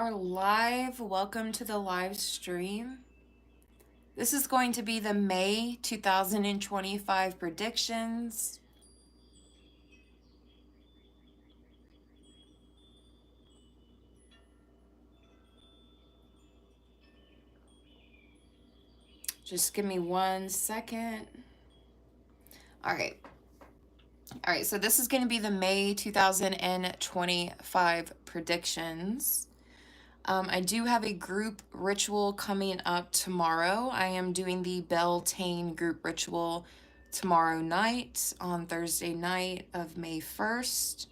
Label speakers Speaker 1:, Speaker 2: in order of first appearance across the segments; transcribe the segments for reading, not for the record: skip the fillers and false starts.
Speaker 1: are live. Welcome to the live stream. This is going to be the May 2025 predictions. Just give me 1 second. All right. All right, so this is going to be the May 2025 predictions. I do have a group ritual coming up tomorrow. I am doing the Beltane group ritual tomorrow night on Thursday night of May 1st.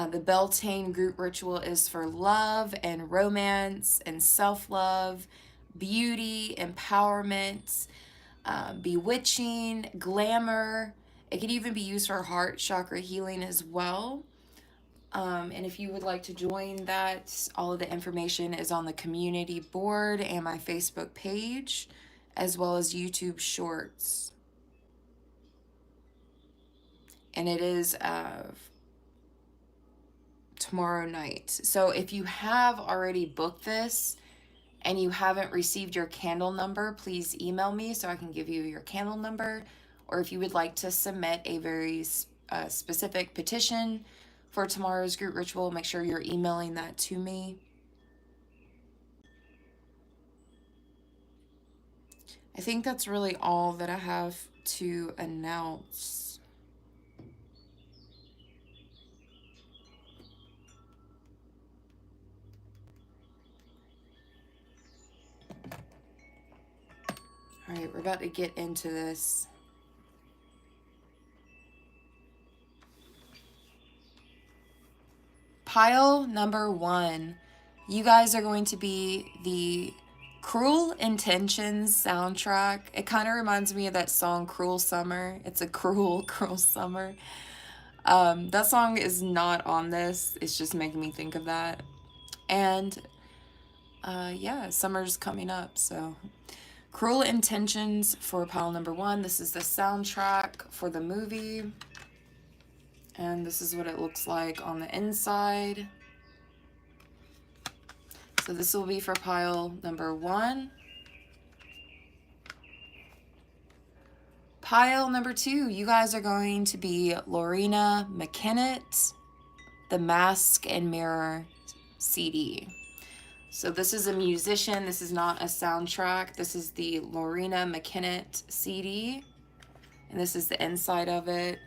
Speaker 1: The Beltane group ritual is for love and romance and self-love, beauty, empowerment, bewitching, glamour. It can even be used for heart chakra healing as well. And if you would like to join that, all of the information is on the community board and my Facebook page, as well as YouTube Shorts. And it is tomorrow night. So if you have already booked this and you haven't received your candle number, please email me so I can give you your candle number. Or if you would like to submit a very specific petition for tomorrow's group ritual, make sure you're emailing that to me. I think that's really all that I have to announce. All right, we're about to get into this. Pile number 1, you guys are going to be the Cruel Intentions soundtrack. It kind of reminds me of that song Cruel Summer. It's a cruel, cruel summer. That song is not on this. It's just making me think of that. And yeah, summer's coming up, so Cruel Intentions for pile number 1. This is the soundtrack for the movie. And this is what it looks like on the inside. So this will be for pile number 1. Pile number 2, you guys are going to be Lorena McKennett, the Mask and Mirror CD. So this is a musician. This is not a soundtrack. This is the Lorena McKennett CD. And this is the inside of it.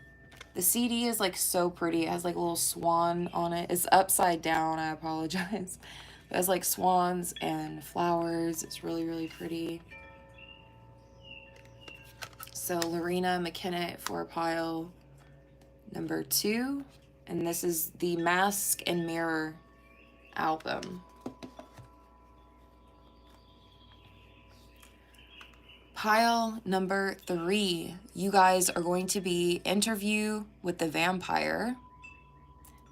Speaker 1: The CD is like so pretty. It has like a little swan on it. It's upside down. I apologize. It has like swans and flowers. It's really, really pretty. So Lorena McKennett for pile number 2. And this is the Mask and Mirror album. Pile number 3, you guys are going to be Interview with the Vampire.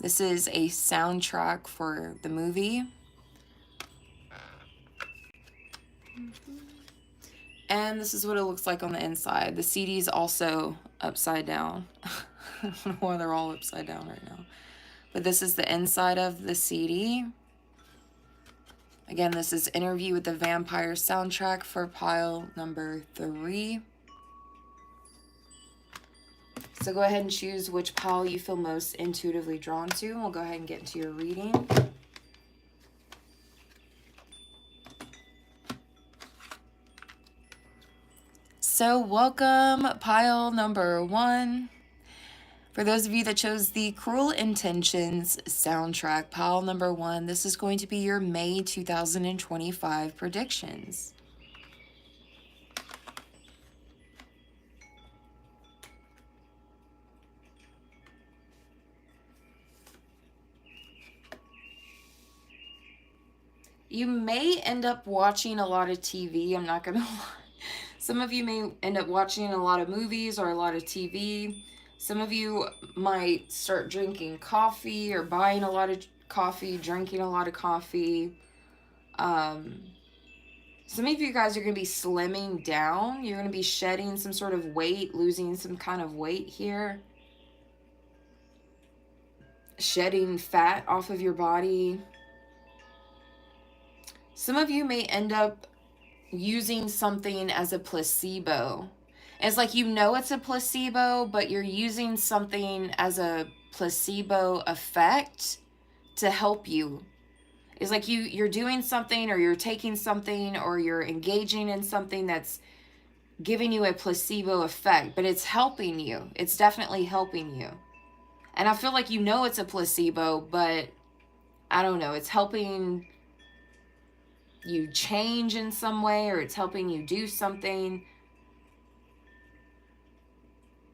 Speaker 1: This is a soundtrack for the movie. And this is what it looks like on the inside. The CD is also upside down. I don't know why they're all upside down right now. But this is the inside of the CD. Again, this is Interview with the Vampire soundtrack for pile number 3. So go ahead and choose which pile you feel most intuitively drawn to. And we'll go ahead and get into your reading. So welcome, pile number 1. For those of you that chose the Cruel Intentions soundtrack, pile number 1, this is going to be your May 2025 predictions. You may end up watching a lot of TV, I'm not going to lie. Some of you may end up watching a lot of movies or a lot of TV. Some of you might start drinking coffee or buying a lot of coffee, drinking a lot of coffee. Some of you guys are going to be slimming down. You're going to be shedding some sort of weight, losing some kind of weight here. Shedding fat off of your body. Some of you may end up using something as a placebo. It's like you know it's a placebo, but you're using something as a placebo effect to help you. It's like you're doing something, or you're taking something, or you're engaging in something that's giving you a placebo effect, but it's helping you. It's definitely helping you. And I feel like you know it's a placebo, but I don't know, it's helping you change in some way, or it's helping you do something.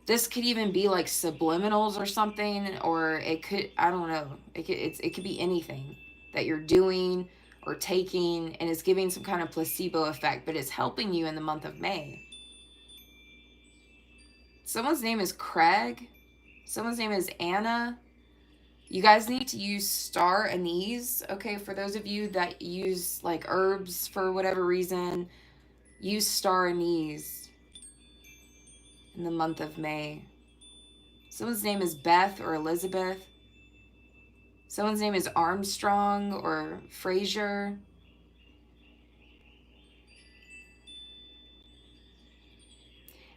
Speaker 1: This could even be like subliminals or something, or it could, I don't know, it could be anything that you're doing or taking, and it's giving some kind of placebo effect, but it's helping you in the month of May. Someone's name is Craig. Someone's name is Anna. You guys need to use star anise, okay? For those of you that use like herbs for whatever reason, use star anise in the month of May. Someone's name is Beth or Elizabeth. Someone's name is Armstrong or Frazier.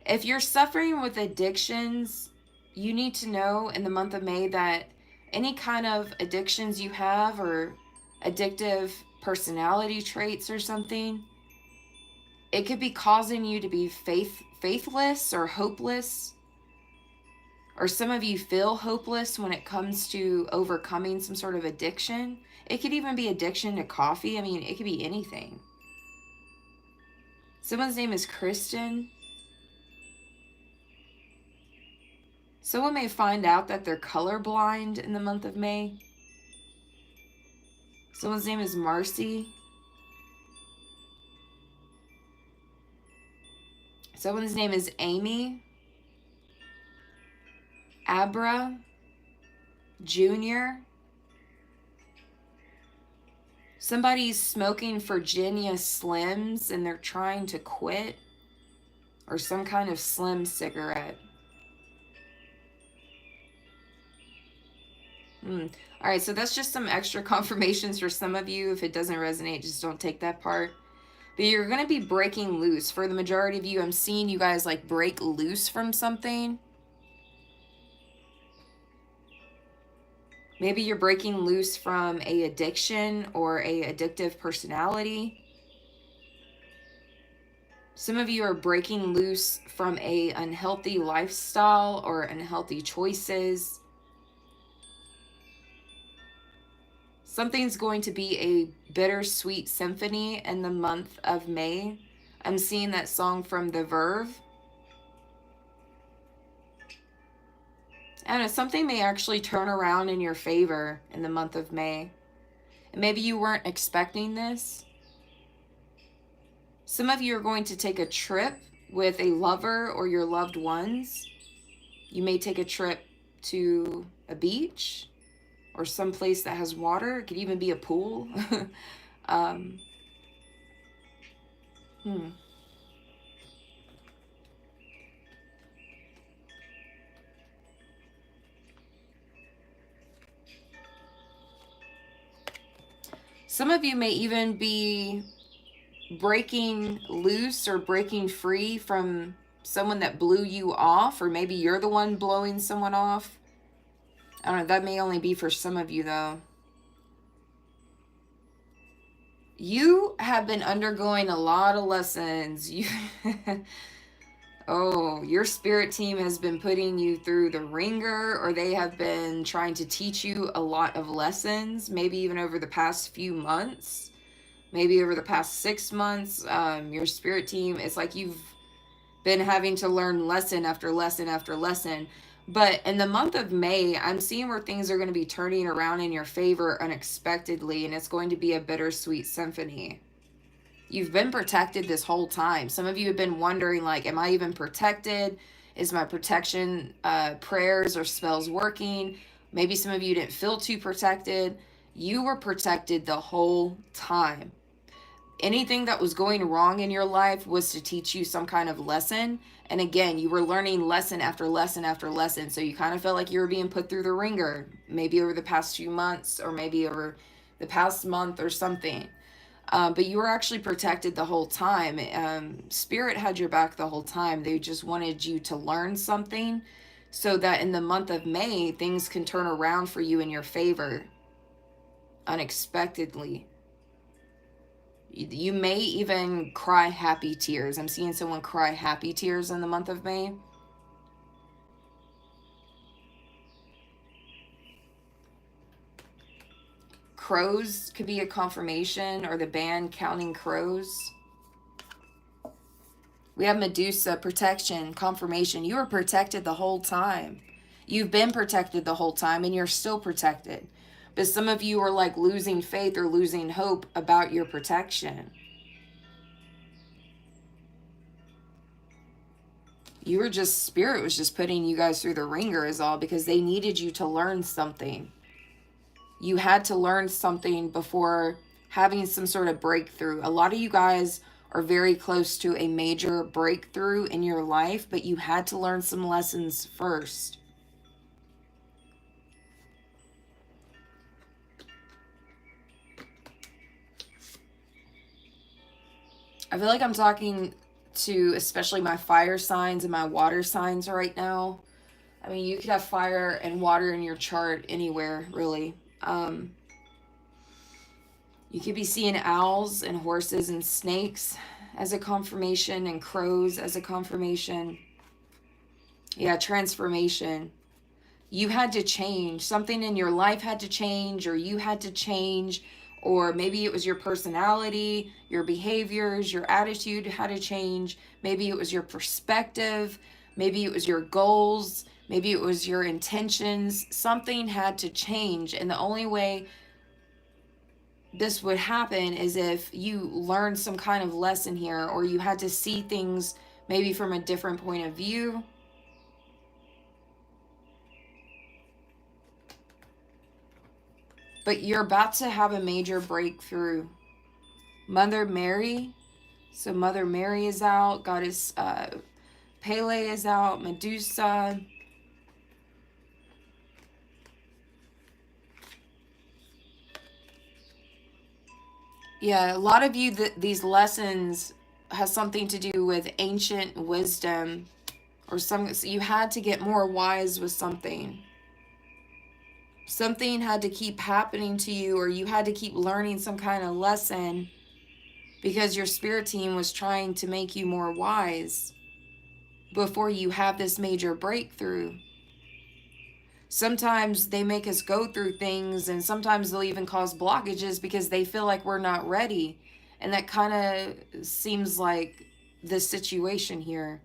Speaker 1: If you're suffering with addictions, you need to know in the month of May that any kind of addictions you have, or addictive personality traits or something, it could be causing you to be faithless or hopeless. Or some of you feel hopeless when it comes to overcoming some sort of addiction. It could even be addiction to coffee. I mean, it could be anything. Someone's name is Kristen. Someone may find out that they're colorblind in the month of May. Someone's name is Marcy. Someone's name is Amy. Abra. Junior. Somebody's smoking Virginia Slims and they're trying to quit. Or some kind of slim cigarette. All right, so that's just some extra confirmations for some of you. If it doesn't resonate, just don't take that part. But you're going to be breaking loose. For the majority of you, I'm seeing you guys like break loose from something. Maybe you're breaking loose from a addiction or a addictive personality. Some of you are breaking loose from a unhealthy lifestyle or unhealthy choices. Something's going to be a bittersweet symphony in the month of May. I'm seeing that song from The Verve. I don't know, something may actually turn around in your favor in the month of May. And maybe you weren't expecting this. Some of you are going to take a trip with a lover or your loved ones. You may take a trip to a beach or some place that has water. It could even be a pool. Some of you may even be breaking loose or breaking free from someone that blew you off, or maybe you're the one blowing someone off. I don't know, that may only be for some of you though. You have been undergoing a lot of lessons. Oh, your spirit team has been putting you through the ringer, or they have been trying to teach you a lot of lessons, maybe even over the past few months, maybe over the past 6 months. Your spirit team, it's like you've been having to learn lesson after lesson after lesson. But in the month of May, I'm seeing where things are going to be turning around in your favor unexpectedly, and it's going to be a bittersweet symphony. You've been protected this whole time. Some of you have been wondering, like, am I even protected? Is my protection prayers or spells working? Maybe some of you didn't feel too protected. You were protected the whole time. Anything that was going wrong in your life was to teach you some kind of lesson. And again, you were learning lesson after lesson after lesson. So you kind of felt like you were being put through the ringer, maybe over the past few months or maybe over the past month or something. But you were actually protected the whole time. Spirit had your back the whole time. They just wanted you to learn something so that in the month of May, things can turn around for you in your favor unexpectedly. You may even cry happy tears. I'm seeing someone cry happy tears in the month of May. Crows could be a confirmation, or the band Counting Crows. We have Medusa, protection, confirmation. You were protected the whole time. You've been protected the whole time, and you're still protected. But some of you are like losing faith or losing hope about your protection. You were just, Spirit was just putting you guys through the ringer is all, because they needed you to learn something. You had to learn something before having some sort of breakthrough. A lot of you guys are very close to a major breakthrough in your life, but you had to learn some lessons first. I feel like I'm talking to especially my fire signs and my water signs right now. I mean, you could have fire and water in your chart anywhere, really. You could be seeing owls and horses and snakes as a confirmation, and crows as a confirmation. Yeah, transformation. You had to change. Something in your life had to change, or you had to change, or maybe it was your personality, your behaviors, your attitude had to change. Maybe it was your perspective. Maybe it was your goals. Maybe it was your intentions. Something had to change. And the only way this would happen is if you learned some kind of lesson here, or you had to see things maybe from a different point of view. But you're about to have a major breakthrough. Mother Mary. So Mother Mary is out. Goddess Pele is out. Medusa. Yeah, a lot of you, these lessons has something to do with ancient wisdom, or some, so you had to get more wise with something. Something had to keep happening to you, or you had to keep learning some kind of lesson because your spirit team was trying to make you more wise before you have this major breakthrough. Sometimes they make us go through things, and sometimes they'll even cause blockages because they feel like we're not ready. And that kind of seems like the situation here.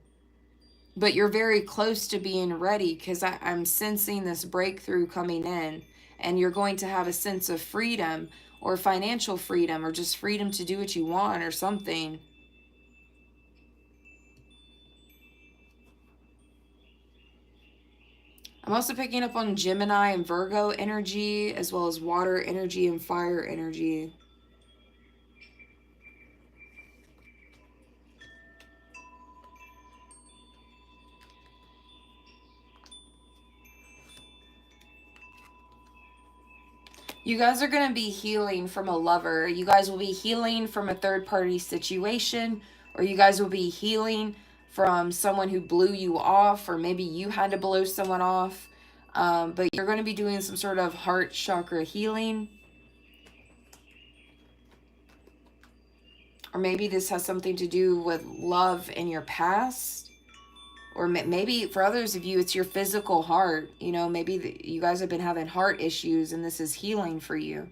Speaker 1: But you're very close to being ready, because I'm sensing this breakthrough coming in, and you're going to have a sense of freedom, or financial freedom, or just freedom to do what you want or something. I'm also picking up on Gemini and Virgo energy, as well as water energy and fire energy. You guys are going to be healing from a lover. You guys will be healing from a third-party situation, or you guys will be healing from someone who blew you off, or maybe you had to blow someone off. But you're going to be doing some sort of heart chakra healing. Or maybe this has something to do with love in your past. Or maybe for others of you, it's your physical heart. You know, maybe you guys have been having heart issues, and this is healing for you.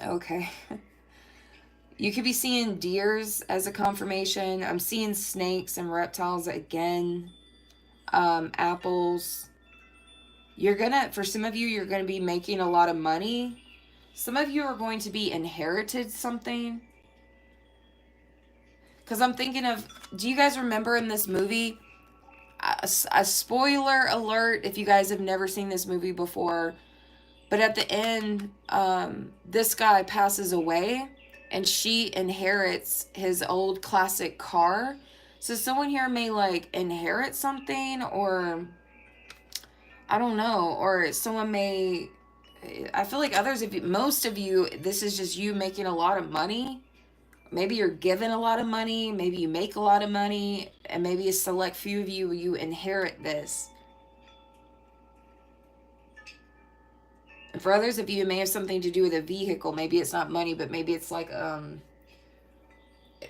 Speaker 1: Okay. You could be seeing deers as a confirmation. I'm seeing snakes and reptiles again. Apples. You're gonna, for some of you, you're gonna be making a lot of money. Some of you are going to be inherited something. Because I'm thinking of, do you guys remember in this movie, a spoiler alert if you guys have never seen this movie before, but at the end, this guy passes away, and she inherits his old classic car. So someone here may like inherit something, or I don't know, or someone may I feel like others of you, most of you, this is just you making a lot of money. Maybe you're given a lot of money, maybe you make a lot of money, and maybe a select few of you, you inherit this. And for others of you, it may have something to do with a vehicle. Maybe it's not money, but maybe it's like a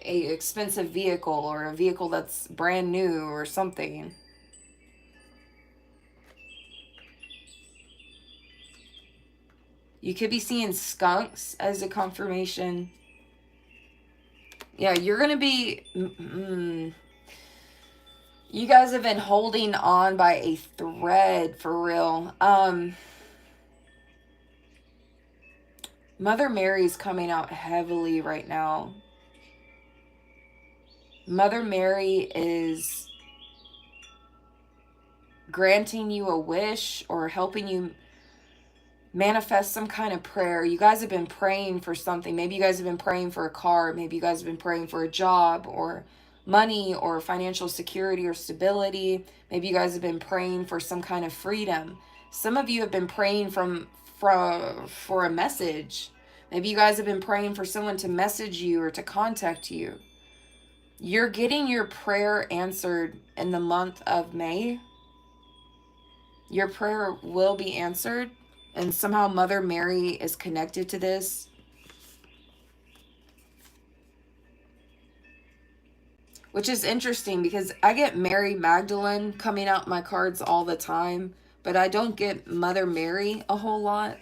Speaker 1: expensive vehicle, or a vehicle that's brand new or something. You could be seeing skunks as a confirmation. Yeah, you're gonna be you guys have been holding on by a thread, for real. Mother Mary's coming out heavily right now. Mother Mary is granting you a wish or helping you manifest some kind of prayer. You guys have been praying for something. Maybe you guys have been praying for a car. Maybe you guys have been praying for a job or money or financial security or stability. Maybe you guys have been praying for some kind of freedom. Some of you have been praying for a message. Maybe you guys have been praying for someone to message you or to contact you. You're getting your prayer answered in the month of May. Your prayer will be answered, and somehow Mother Mary is connected to this. Which is interesting because I get Mary Magdalene coming out my cards all the time, but I don't get Mother Mary a whole lot.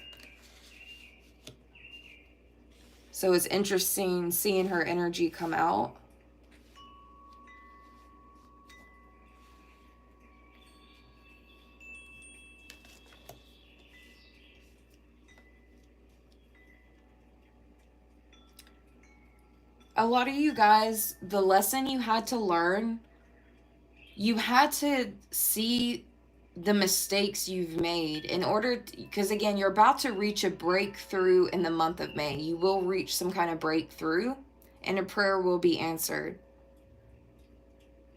Speaker 1: So it's interesting seeing her energy come out. A lot of you guys, the lesson you had to learn, you had to see the mistakes you've made in order, because again, you're about to reach a breakthrough in the month of May. You will reach some kind of breakthrough and a prayer will be answered.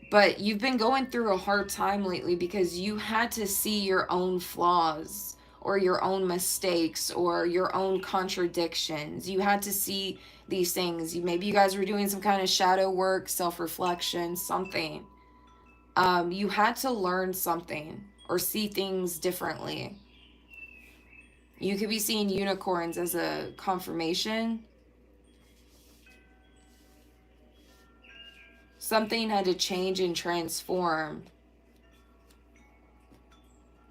Speaker 1: But you've been going through a hard time lately because you had to see your own flaws or your own mistakes or your own contradictions. You had to see these things. Maybe you guys were doing some kind of shadow work, self-reflection, something. You had to learn something or see things differently. You could be seeing unicorns as a confirmation. Something had to change and transform.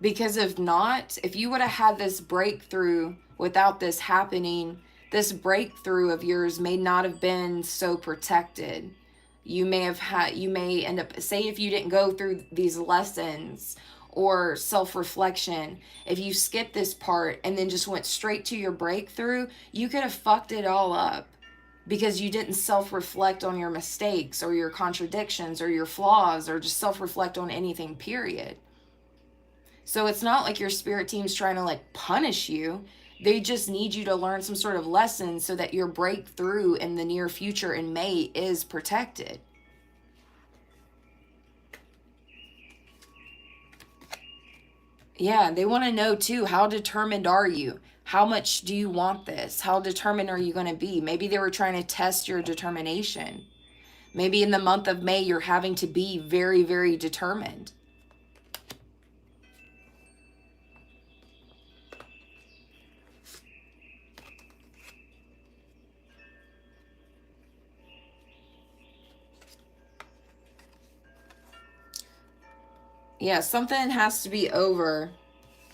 Speaker 1: Because if not, if you would have had this breakthrough without this happening, this breakthrough of yours may not have been so protected. You may end up, say if you didn't go through these lessons or self-reflection, if you skipped this part and then just went straight to your breakthrough, you could have fucked it all up because you didn't self-reflect on your mistakes or your contradictions or your flaws or just self-reflect on anything, period. So it's not like your spirit team's trying to like punish you. They just need you to learn some sort of lesson so that your breakthrough in the near future in May is protected. Yeah, they want to know too, how determined are you? How much do you want this? How determined are you going to be? Maybe they were trying to test your determination. Maybe in the month of May, you're having to be very, very determined. Yeah, something has to be over.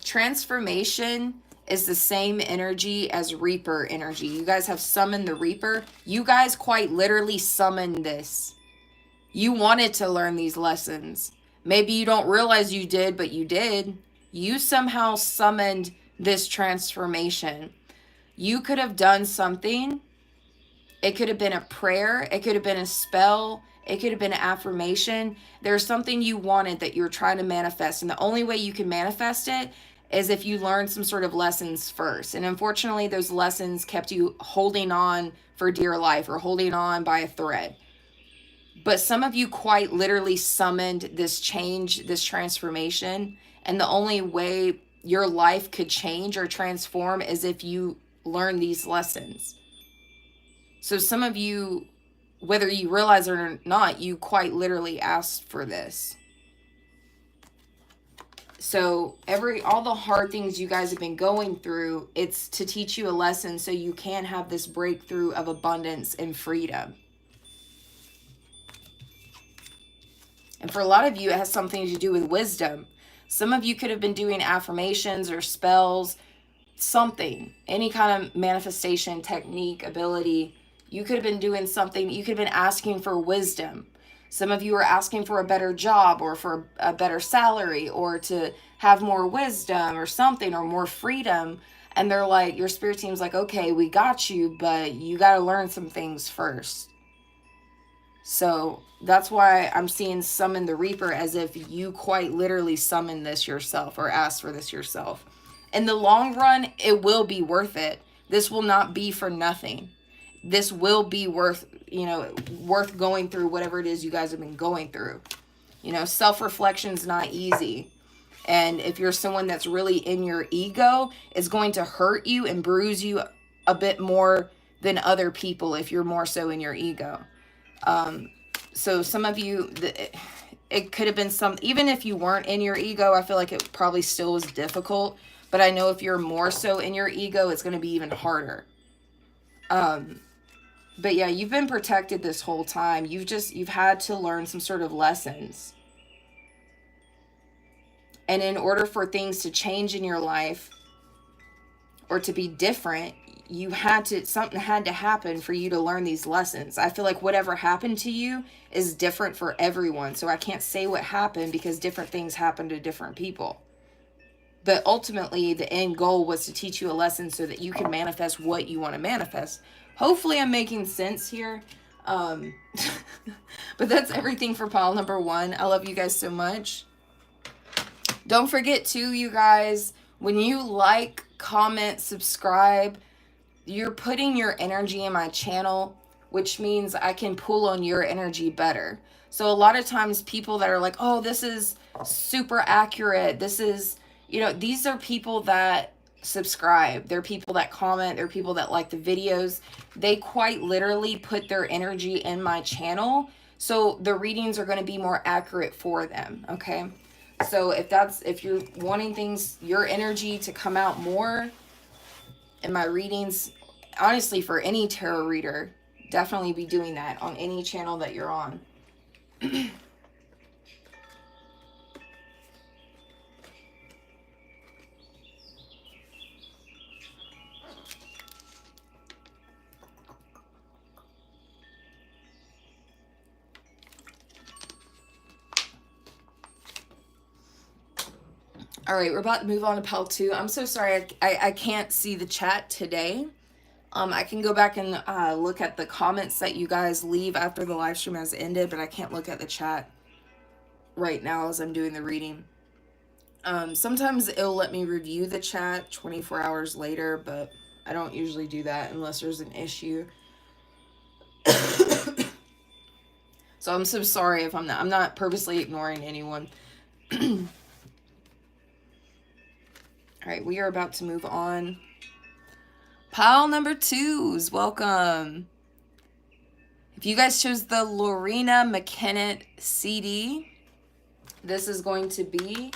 Speaker 1: Transformation is the same energy as Reaper energy. You guys have summoned the Reaper. You guys quite literally summoned this. You wanted to learn these lessons. Maybe you don't realize you did, but you did. You somehow summoned this transformation. You could have done something. It could have been a prayer. It could have been a spell. It could have been an affirmation. There's something you wanted that you're trying to manifest. And the only way you can manifest it is if you learn some sort of lessons first. And unfortunately, those lessons kept you holding on for dear life or holding on by a thread. But some of you quite literally summoned this change, this transformation. And the only way your life could change or transform is if you learn these lessons. So some of you, whether you realize it or not, you quite literally asked for this. So all the hard things you guys have been going through, it's to teach you a lesson so you can have this breakthrough of abundance and freedom. And for a lot of you, it has something to do with wisdom. Some of you could have been doing affirmations or spells, something, any kind of manifestation technique, ability. You could have been doing something. You could have been asking for wisdom. Some of you are asking for a better job or for a better salary or to have more wisdom or something or more freedom. And they're like, your spirit team's like, okay, we got you, but you got to learn some things first. So that's why I'm seeing summon the Reaper as if you quite literally summoned this yourself or asked for this yourself. In the long run, it will be worth it. This will not be for nothing. This will be worth going through whatever it is you guys have been going through. Self-reflection is not easy. And if you're someone that's really in your ego, it's going to hurt you and bruise you a bit more than other people if you're more so in your ego. So some of you, it could have been even if you weren't in your ego, I feel like it probably still was difficult. But I know if you're more so in your ego, it's going to be even harder. But yeah, you've been protected this whole time. You've had to learn some sort of lessons. And in order for things to change in your life or to be different, something had to happen for you to learn these lessons. I feel like whatever happened to you is different for everyone. So I can't say what happened because different things happen to different people. But ultimately, the end goal was to teach you a lesson so that you can manifest what you want to manifest. Hopefully I'm making sense here. But that's everything for pile number 1. I love you guys so much. Don't forget too, you guys, when you like, comment, subscribe, you're putting your energy in my channel, which means I can pull on your energy better. So a lot of times people that are like, oh, this is super accurate. This is, these are people that subscribe. They're people that comment. They're people that like the videos. They quite literally put their energy in my channel. So the readings are going to be more accurate for them. Okay. So if you're wanting your energy to come out more in my readings, honestly, for any tarot reader, definitely be doing that on any channel that you're on. All right, we're about to move on to pile 2. I'm so sorry I can't see the chat today. I can go back and look at the comments that you guys leave after the live stream has ended, but I can't look at the chat right now as I'm doing the reading. Sometimes it'll let me review the chat 24 hours later, but I don't usually do that unless there's an issue. So I'm so sorry if I'm not purposely ignoring anyone. All right, we are about to move on. Pile number 2s, welcome. If you guys chose the Lorena McKennitt CD, this is going to be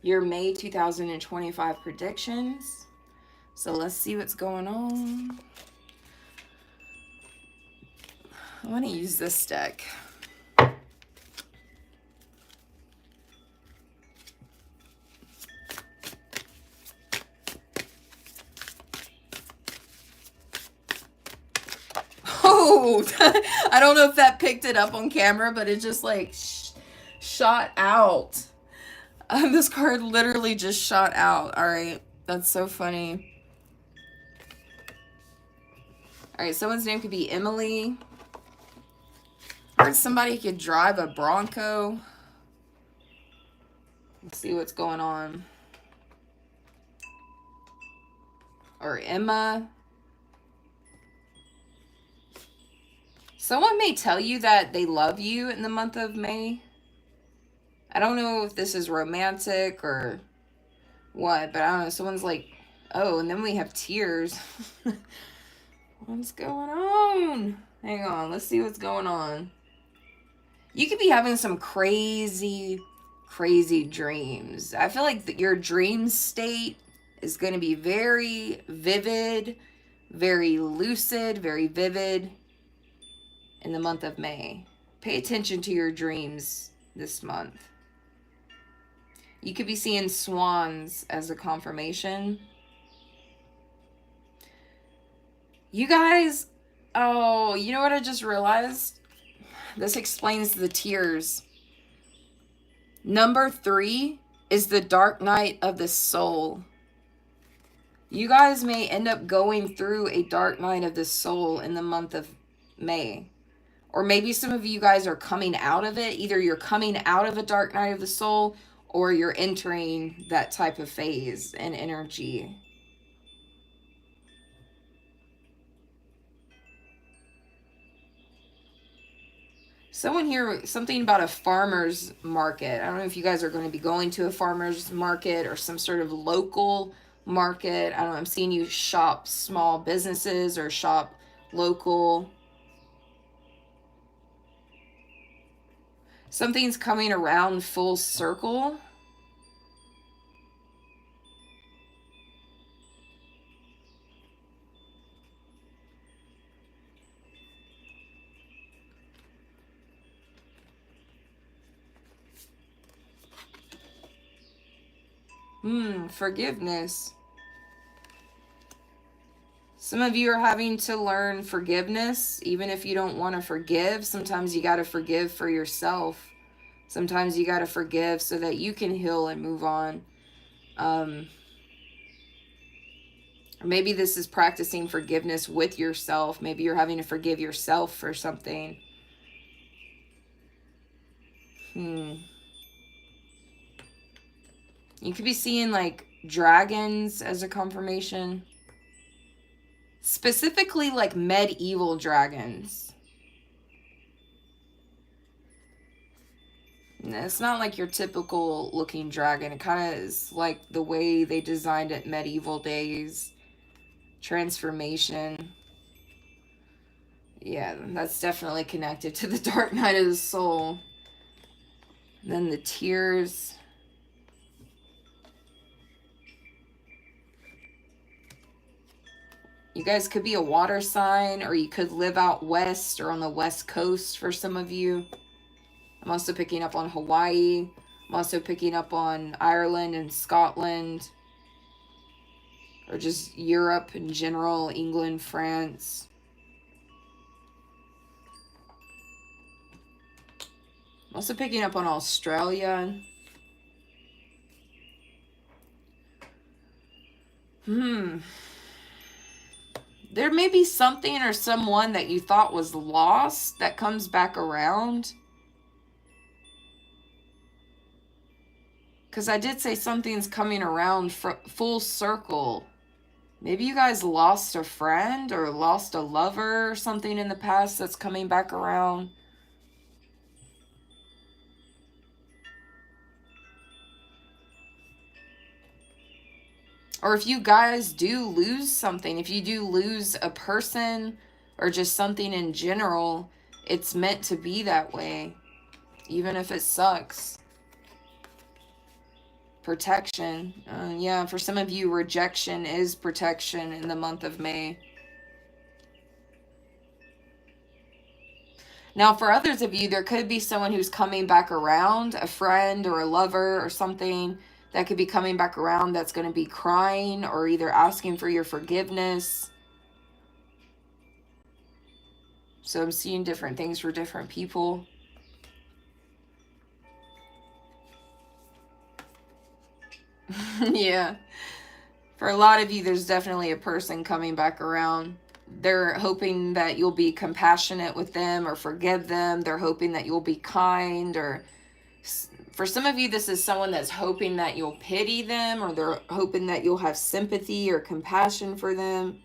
Speaker 1: your May 2025 predictions. So let's see what's going on. I want to use this deck. Oh, I don't know if that picked it up on camera, but it just like shot out. This card literally just shot out. All right, that's so funny. All right, someone's name could be Emily. Or somebody could drive a Bronco. Let's see what's going on. Or Emma. Someone may tell you that they love you in the month of May. I don't know if this is romantic or what, but I don't know, someone's like, oh, and then we have tears. What's going on? Hang on, let's see what's going on. You could be having some crazy, crazy dreams. I feel like your dream state is going to be very vivid, very lucid, very vivid in the month of May. Pay attention to your dreams this month. You could be seeing swans as a confirmation. You guys, oh, you know what I just realized? This explains the tears. Number 3 is the dark night of the soul. You guys may end up going through a dark night of the soul in the month of May. Or maybe some of you guys are coming out of it. Either you're coming out of a dark night of the soul or you're entering that type of phase and energy. Someone here, something about a farmer's market. I don't know if you guys are going to be going to a farmer's market or some sort of local market. I don't know. I'm seeing you shop small businesses or shop local. Something's coming around full circle. Forgiveness. Some of you are having to learn forgiveness, even if you don't want to forgive. Sometimes you got to forgive for yourself. Sometimes you got to forgive so that you can heal and move on. Or maybe this is practicing forgiveness with yourself. Maybe you're having to forgive yourself for something. You could be seeing like dragons as a confirmation. Specifically like medieval dragons. It's not like your typical looking dragon. It kind of is like the way they designed it medieval days. Transformation. Yeah, that's definitely connected to the dark night of the soul. And then the tears. You guys could be a water sign, or you could live out west or on the west coast for some of you. I'm also picking up on Hawaii. I'm also picking up on Ireland and Scotland. Or just Europe in general, England, France. I'm also picking up on Australia. There may be something or someone that you thought was lost that comes back around. Because I did say something's coming around full circle. Maybe you guys lost a friend or lost a lover or something in the past that's coming back around. Or if you guys do lose something, if you do lose a person or just something in general, it's meant to be that way, even if it sucks. Protection. Yeah, for some of you, rejection is protection in the month of May. Now, for others of you, there could be someone who's coming back around, a friend or a lover or something that could be coming back around that's going to be crying or either asking for your forgiveness. So I'm seeing different things for different people. Yeah. For a lot of you, there's definitely a person coming back around. They're hoping that you'll be compassionate with them or forgive them. They're hoping that you'll be kind, or for some of you, this is someone that's hoping that you'll pity them, or they're hoping that you'll have sympathy or compassion for them.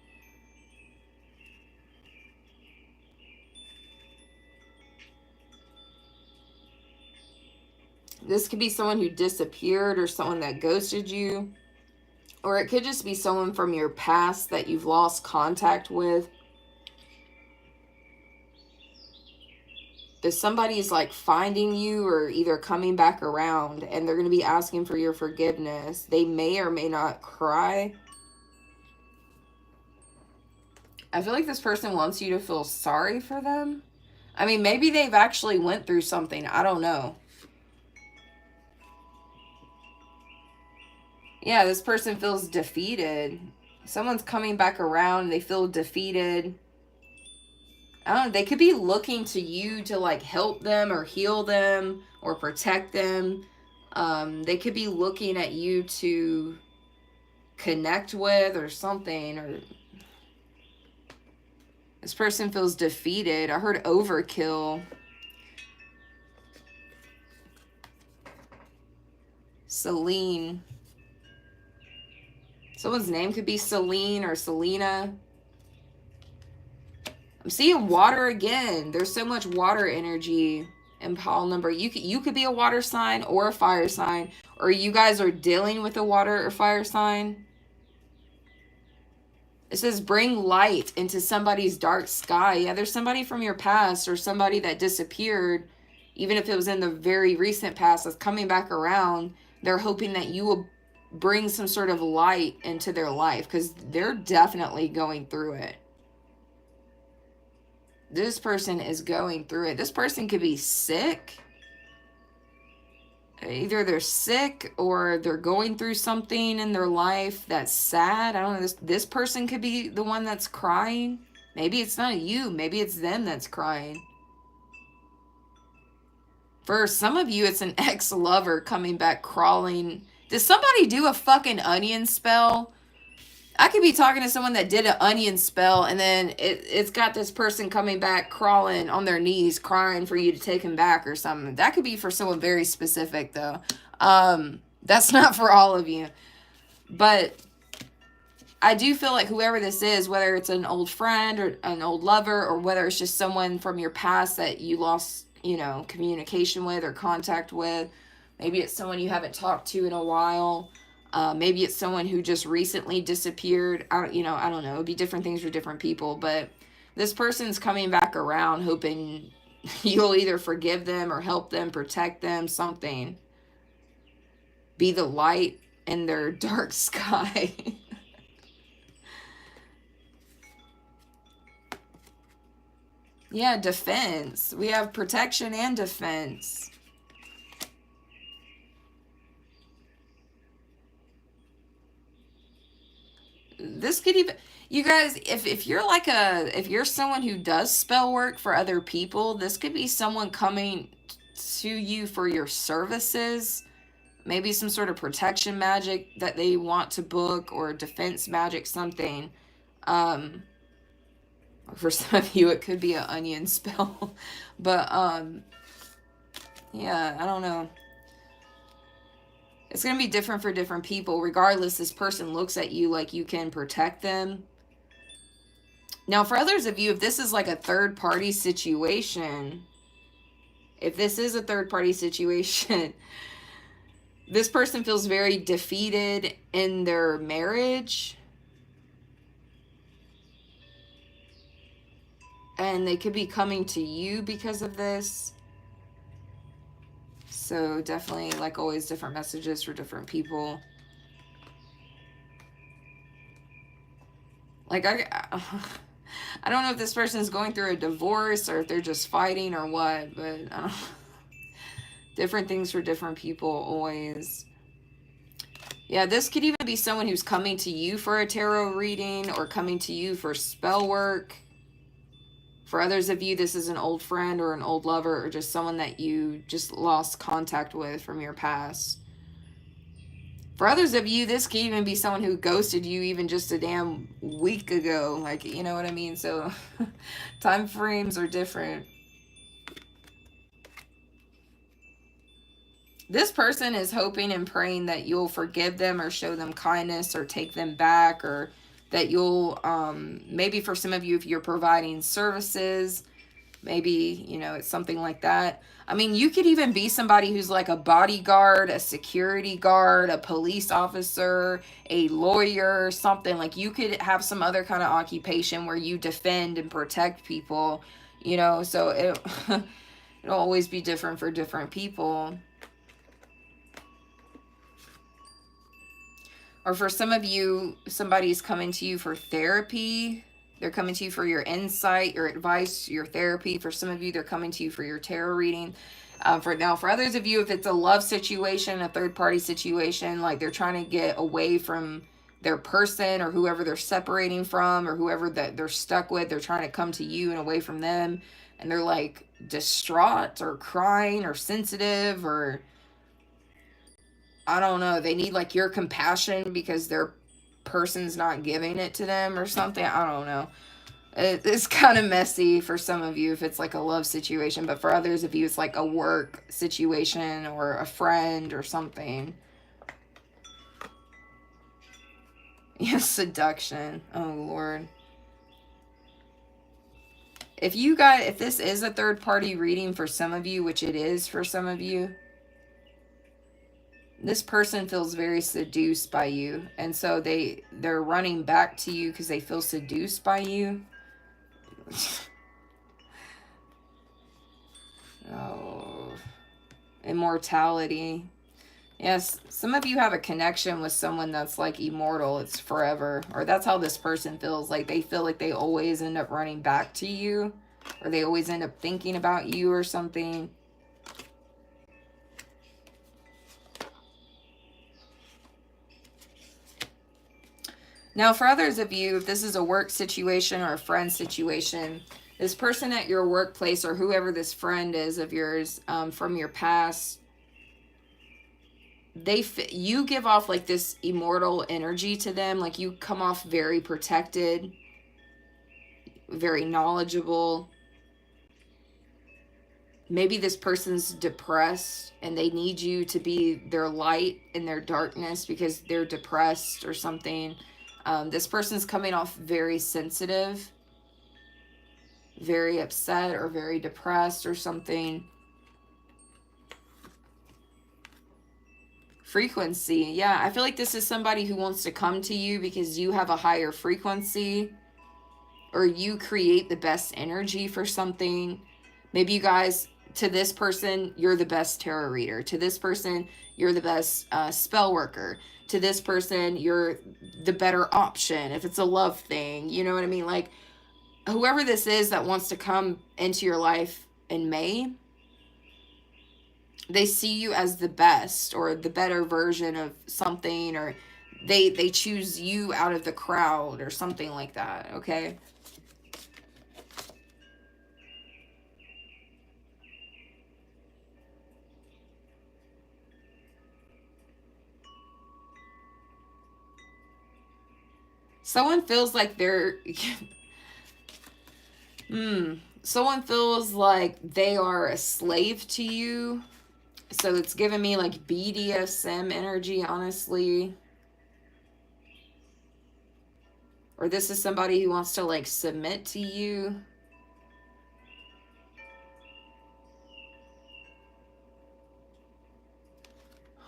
Speaker 1: This could be someone who disappeared or someone that ghosted you. Or it could just be someone from your past that you've lost contact with. If somebody's like finding you or either coming back around and they're going to be asking for your forgiveness, they may or may not cry. I feel like this person wants you to feel sorry for them. I mean, maybe they've actually went through something. I don't know. Yeah, this person feels defeated. Someone's coming back around. They feel defeated. I don't know. They could be looking to you to like help them or heal them or protect them. They could be looking at you to connect with or something. Or this person feels defeated. I heard overkill. Celine. Someone's name could be Celine or Selena. I'm seeing water again. There's so much water energy in pile number. You could be a water sign or a fire sign, or you guys are dealing with a water or fire sign. It says bring light into somebody's dark sky. Yeah, there's somebody from your past or somebody that disappeared, even if it was in the very recent past, that's coming back around. They're hoping that you will bring some sort of light into their life because they're definitely going through it. This person is going through it. This person could be sick. Either they're sick or they're going through something in their life that's sad. I don't know. This person could be the one that's crying. Maybe it's not you. Maybe it's them that's crying. For some of you, it's an ex-lover coming back crawling. Does somebody do a fucking onion spell? I could be talking to someone that did an onion spell, and then it's got this person coming back crawling on their knees, crying for you to take him back or something. That could be for someone very specific, though. That's not for all of you. But I do feel like whoever this is, whether it's an old friend or an old lover, or whether it's just someone from your past that you lost, communication with or contact with. Maybe it's someone you haven't talked to in a while. Maybe it's someone who just recently disappeared. I don't know. It'd be different things for different people. But this person's coming back around hoping you'll either forgive them or help them, protect them, something. Be the light in their dark sky. Yeah, defense. We have protection and defense. This could even, you guys, if you're if you're someone who does spell work for other people, this could be someone coming to you for your services. Maybe some sort of protection magic that they want to book, or defense magic, something. For some of you, it could be an onion spell. But, yeah, I don't know. It's going to be different for different people. Regardless, this person looks at you like you can protect them. Now, for others of you, if this is like a third-party situation, if this is a third-party situation, this person feels very defeated in their marriage. And they could be coming to you because of this. So definitely, like always, different messages for different people. Like, I don't know if this person is going through a divorce or if they're just fighting or what, but different things for different people always. Yeah, this could even be someone who's coming to you for a tarot reading or coming to you for spell work. For others of you, this is an old friend or an old lover or just someone that you just lost contact with from your past. For others of you, this could even be someone who ghosted you even just a damn week ago. Like, you know what I mean? So time frames are different. This person is hoping and praying that you'll forgive them or show them kindness or take them back, or that you'll, maybe for some of you, if you're providing services, Maybe, you know, it's something like that. I mean, you could even be somebody who's like a bodyguard, a security guard, a police officer, a lawyer, something. Like you could have some other kind of occupation where you defend and protect people, you know, so it'll always be different for different people. Or for some of you, somebody's coming to you for therapy. They're coming to you for your insight, your advice, your therapy. For some of you, they're coming to you for your tarot reading. For others of you, if it's a love situation, a third party situation, like they're trying to get away from their person or whoever they're separating from or whoever that they're stuck with, they're trying to come to you and away from them. And they're like distraught or crying or sensitive or I don't know, they need like your compassion because their person's not giving it to them or something. I don't know. It's kind of messy for some of you if it's like a love situation, but for others of you, it's like a work situation or a friend or something. Yeah, seduction. Oh, Lord. If this is a third party reading for some of you, which it is for some of you, this person feels very seduced by you, and so they're running back to you because they feel seduced by you. Oh, immortality. Yes, some of you have a connection with someone that's like immortal. It's forever, or that's how this person feels. Like they feel like they always end up running back to you, or they always end up thinking about you or something. Now, for others of you, if this is a work situation or a friend situation, this person at your workplace or whoever this friend is of yours from your past, you give off like this immortal energy to them. Like you come off very protected, very knowledgeable. Maybe this person's depressed and they need you to be their light in their darkness because they're depressed or something. This person's coming off very sensitive, very upset, or very depressed or something. Frequency. Yeah, I feel like this is somebody who wants to come to you because you have a higher frequency or you create the best energy for something. Maybe you guys, to this person, you're the best tarot reader. To this person, you're the best spell worker. To this person, you're the better option if it's a love thing. You know what I mean? Like, whoever this is that wants to come into your life in May, they see you as the best or the better version of something, or they choose you out of the crowd or something like that, okay? Someone feels like they're someone feels like they are a slave to you. So it's giving me like BDSM energy, honestly. Or this is somebody who wants to like submit to you.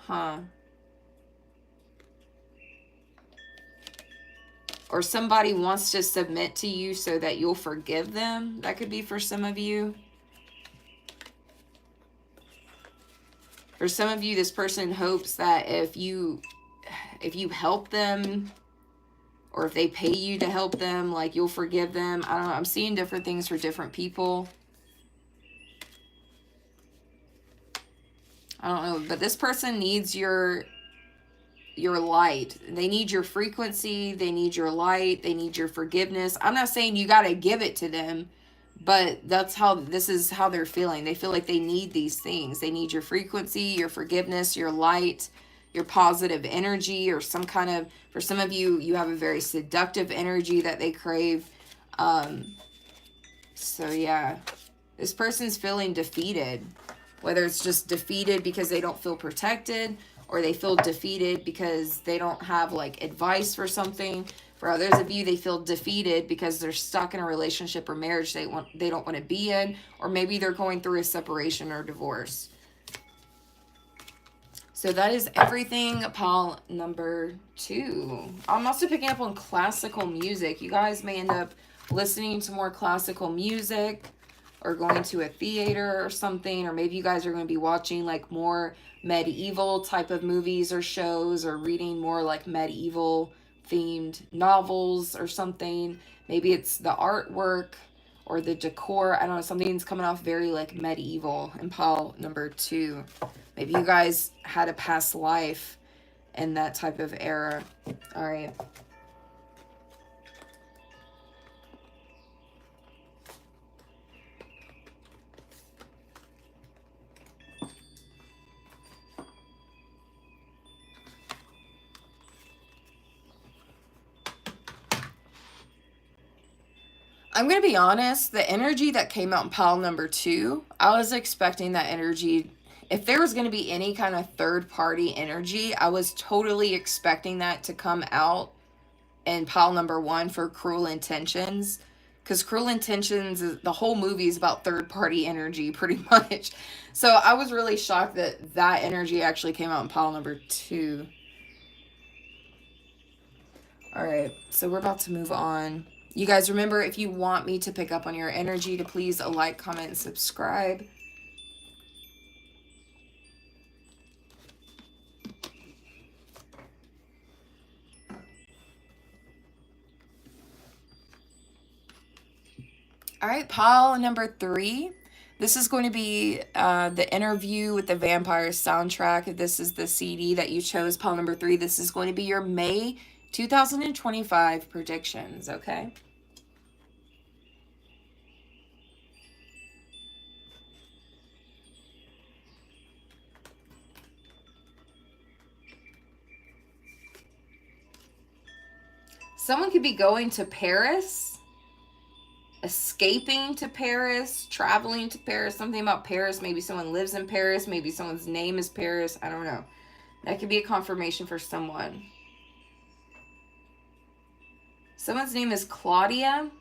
Speaker 1: Huh. Or somebody wants to submit to you so that you'll forgive them. That could be for some of you. For some of you, this person hopes that if you help them, or if they pay you to help them, like you'll forgive them. I don't know. I'm seeing different things for different people. I don't know. But this person needs your light. They need your frequency. They need your light. They need your forgiveness. I'm not saying you got to give it to them, but this is how they're feeling. They feel like they need these things. They need your frequency, your forgiveness, your light, your positive energy, or some kind of, for some of you, you have a very seductive energy that they crave. So yeah, this person's feeling defeated, whether it's just defeated because they don't feel protected, or they feel defeated because they don't have like advice for something. For others of you, they feel defeated because they're stuck in a relationship or marriage they don't want to be in, or maybe they're going through a separation or divorce. So that is everything, pile number 2. I'm also picking up on classical music. You guys may end up listening to more classical music or going to a theater or something, or maybe you guys are going to be watching like more medieval type of movies or shows, or reading more like medieval themed novels or something. Maybe it's the artwork or the decor. I don't know, something's coming off very like medieval in pile number 2. Maybe you guys had a past life in that type of era. All right. I'm going to be honest, the energy that came out in pile number 2, I was expecting that energy. If there was going to be any kind of third-party energy, I was totally expecting that to come out in pile number 1 for Cruel Intentions. Because Cruel Intentions, the whole movie is about third-party energy, pretty much. So I was really shocked that that energy actually came out in pile number 2. All right, so we're about to move on. You guys remember, if you want me to pick up on your energy, to please like, comment, and subscribe. All right, pile number 3. This is going to be the Interview with the Vampire soundtrack. If this is the CD that you chose, pile number 3, this is going to be your May 2025 predictions, okay? Someone could be going to Paris, escaping to Paris, traveling to Paris, something about Paris. Maybe someone lives in Paris. Maybe someone's name is Paris. I don't know. That could be a confirmation for someone. Someone's name is Claudia.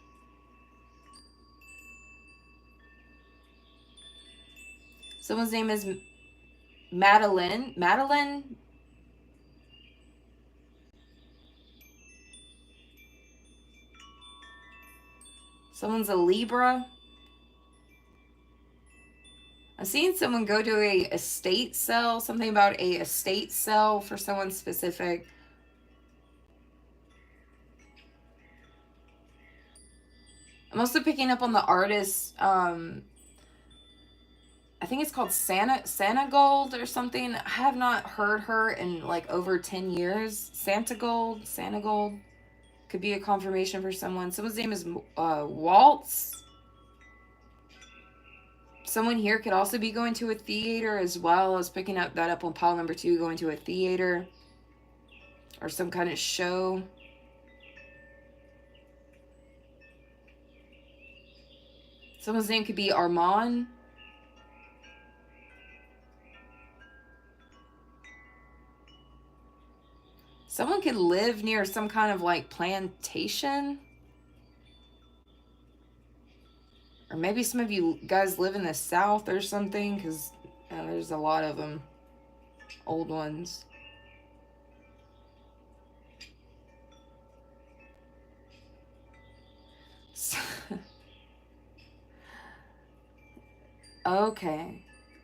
Speaker 1: Someone's name is Madeline. Madeline. Someone's a Libra. I'm seeing someone go to a estate sale. Something about a estate sale for someone specific. I'm also picking up on the artist. I think it's called Santa Gold or something. I have not heard her in like over 10 years. Santa Gold. Could be a confirmation for someone. Someone's name is Waltz. Someone here could also be going to a theater as well. I was picking that up on pile number 2, going to a theater or some kind of show. Someone's name could be Armand. Someone could live near some kind of like plantation. Or maybe some of you guys live in the South or something, because there's a lot of them. Old ones. Okay.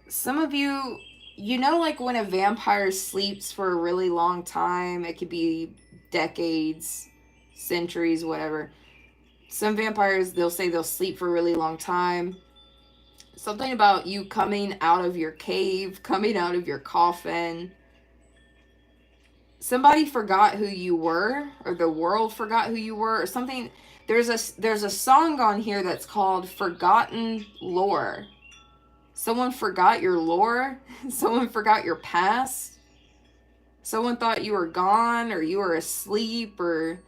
Speaker 1: Some of you, you know, like when a vampire sleeps for a really long time, it could be decades, centuries, whatever. Some vampires, they'll say they'll sleep for a really long time. Something about you coming out of your cave, coming out of your coffin. Somebody forgot who you were, or the world forgot who you were, or something. There's a song on here that's called Forgotten Lore. Someone forgot your lore. Someone forgot your past. Someone thought you were gone, or you were asleep, or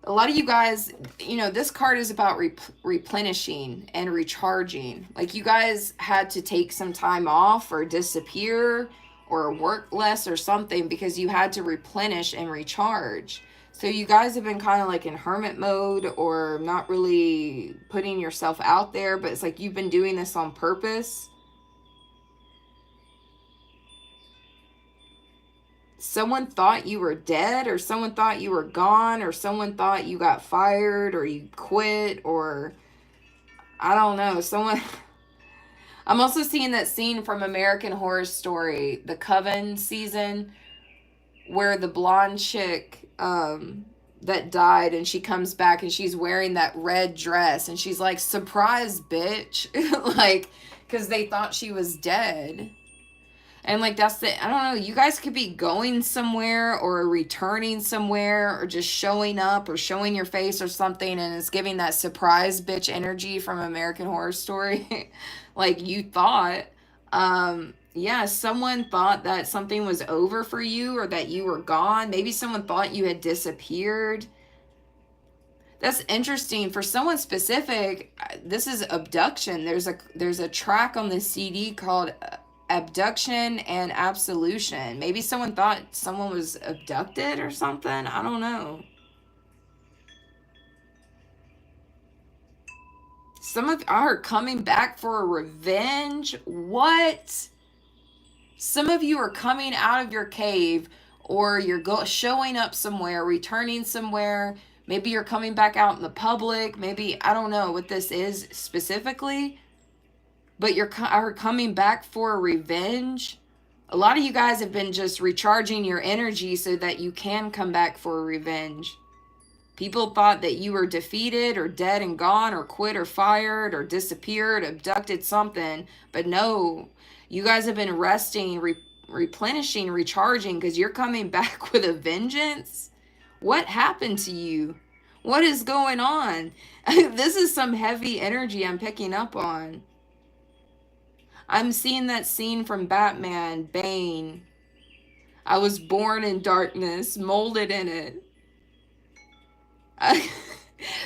Speaker 1: a lot of you guys, you know, this card is about replenishing and recharging. Like you guys had to take some time off or disappear or work less or something because you had to replenish and recharge. So you guys have been kind of like in hermit mode or not really putting yourself out there, but it's like you've been doing this on purpose. Someone thought you were dead, or someone thought you were gone, or someone thought you got fired or you quit, or I don't know. Someone I'm also seeing that scene from American Horror Story, the Coven season, where the blonde chick that died, and she comes back and she's wearing that red dress and she's like, surprise bitch. Like, because they thought she was dead. And like, that's the, I don't know, you guys could be going somewhere or returning somewhere or just showing up or showing your face or something, and it's giving that surprise bitch energy from American Horror Story. Like you thought. Yeah, someone thought that something was over for you or that you were gone. Maybe someone thought you had disappeared. That's interesting. For someone specific, this is abduction. There's a track on the CD called Abduction and Absolution. Maybe someone thought someone was abducted or something. I don't know. Some of are coming back for a revenge. What? Some of you are coming out of your cave, or you're showing up somewhere, returning somewhere. Maybe you're coming back out in the public. Maybe, I don't know what this is specifically, but are coming back for a revenge. A lot of you guys have been just recharging your energy so that you can come back for a revenge. People thought that you were defeated or dead and gone or quit or fired or disappeared, abducted, something. But no, you guys have been resting, replenishing, recharging, because you're coming back with a vengeance. What happened to you? What is going on? This is some heavy energy I'm picking up on. I'm seeing that scene from Batman, Bane. I was born in darkness, molded in it.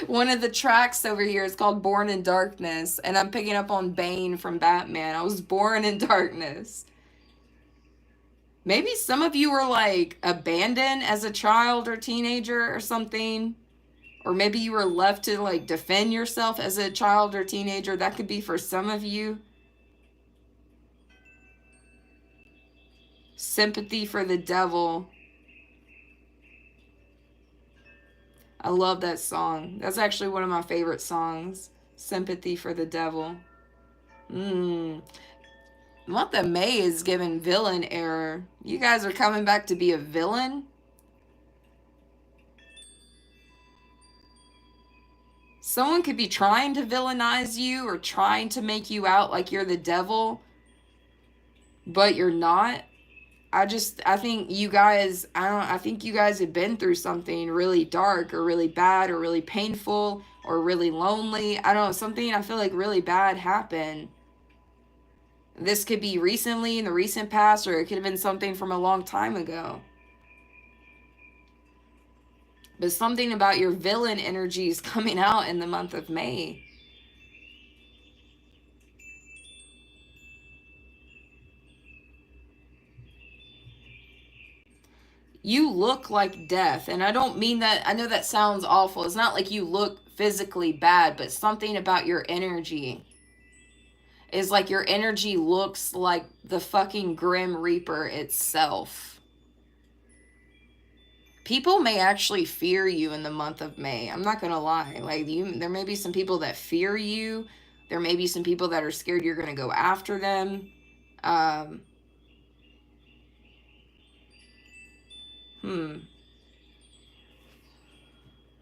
Speaker 1: One of the tracks over here is called Born in Darkness, and I'm picking up on Bane from Batman. I was born in darkness. Maybe some of you were like abandoned as a child or teenager or something. Or maybe you were left to like defend yourself as a child or teenager. That could be for some of you. Sympathy for the devil. I love that song. That's actually one of my favorite songs. Sympathy for the devil. Month of May is giving villain error. You guys are coming back to be a villain? Someone could be trying to villainize you or trying to make you out like you're the devil, but you're not. I think you guys, I think you guys have been through something really dark or really bad or really painful or really lonely. I don't know, something I feel like really bad happened. This could be recently, in the recent past, or it could have been something from a long time ago. But something about your villain energy is coming out in the month of May. You look like death, and I don't mean that, I know that sounds awful. It's not like you look physically bad, but something about your energy is like your energy looks like the fucking Grim Reaper itself. People may actually fear you in the month of May. I'm not gonna lie. Like, there may be some people that fear you. There may be some people that are scared you're gonna go after them.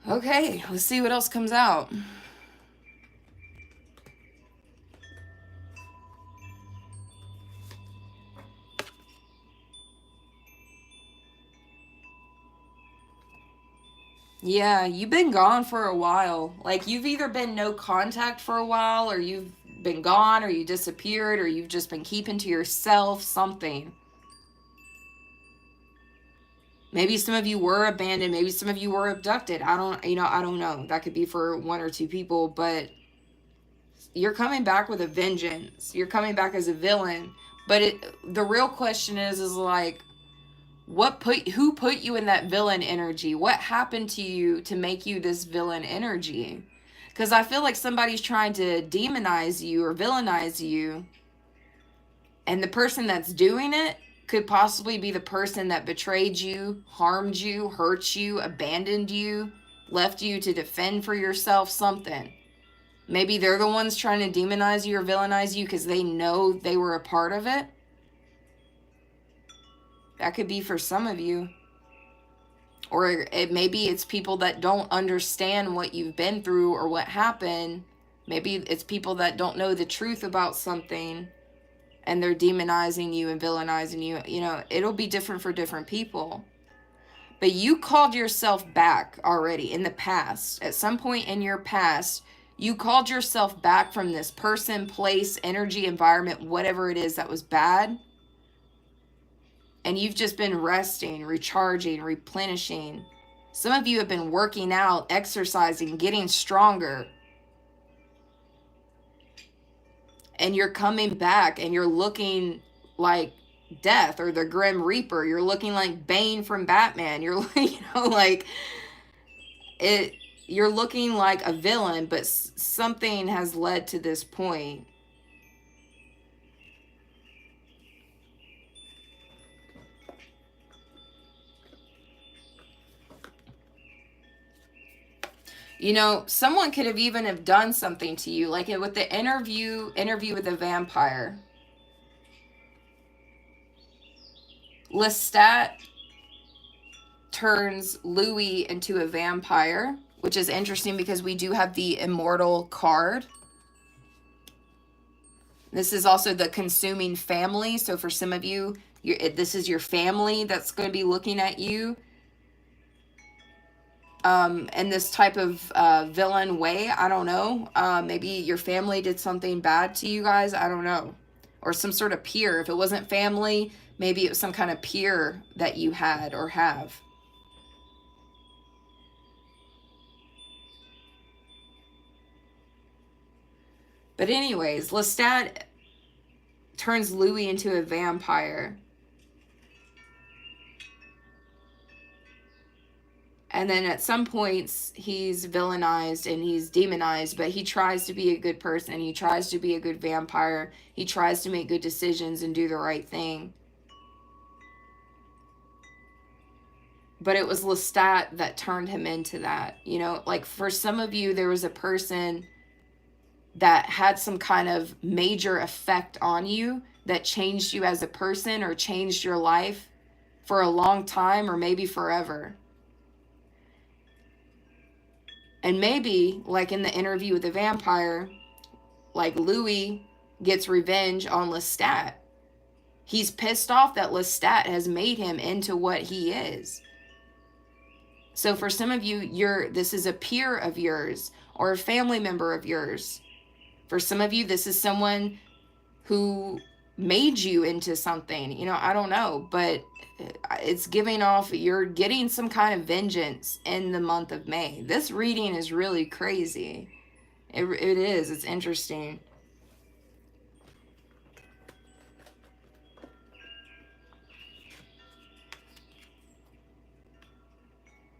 Speaker 1: Okay, let's see what else comes out. Yeah, you've been gone for a while. Like, you've either been no contact for a while, or you've been gone, or you disappeared, or you've just been keeping to yourself, something. Maybe some of you were abandoned. Maybe some of you were abducted. I don't know. That could be for one or two people, but you're coming back with a vengeance. You're coming back as a villain. But the real question is like, Who put you in that villain energy? What happened to you to make you this villain energy? Because I feel like somebody's trying to demonize you or villainize you, and the person that's doing it could possibly be the person that betrayed you, harmed you, hurt you, abandoned you, left you to defend for yourself, something. Maybe they're the ones trying to demonize you or villainize you because they know they were a part of it. That could be for some of you. Or maybe it's people that don't understand what you've been through or what happened. Maybe it's people that don't know the truth about something and they're demonizing you and villainizing you. You know, it'll be different for different people. But you called yourself back already in the past. At some point in your past, you called yourself back from this person, place, energy, environment, whatever it is that was bad. And you've just been resting, recharging, replenishing. Some of you have been working out, exercising, getting stronger. And you're coming back and you're looking like Death or the Grim Reaper. You're looking like Bane from Batman. You're, like it. You're looking like a villain, but something has led to this point. You know, someone could have even have done something to you, like with the interview with the vampire. Lestat turns Louis into a vampire, which is interesting because we do have the immortal card. This is also the consuming family. So for some of you, this is your family that's going to be looking at you in this type of villain way. I don't know. Maybe your family did something bad to you guys. I don't know. Or some sort of peer. If it wasn't family, maybe it was some kind of peer that you had or have. But anyways, Lestat turns Louis into a vampire. And then at some points, he's villainized and he's demonized, but he tries to be a good person. He tries to be a good vampire. He tries to make good decisions and do the right thing. But it was Lestat that turned him into that. You know, like for some of you, there was a person that had some kind of major effect on you that changed you as a person or changed your life for a long time or maybe forever. And maybe, like in the interview with the vampire, like Louis gets revenge on Lestat. He's pissed off that Lestat has made him into what he is. So for some of you, this is a peer of yours or a family member of yours. For some of you, this is someone who made you into something. You know, I don't know, but it's giving off, you're getting some kind of vengeance in the month of May. This reading is really crazy. It is. It's interesting.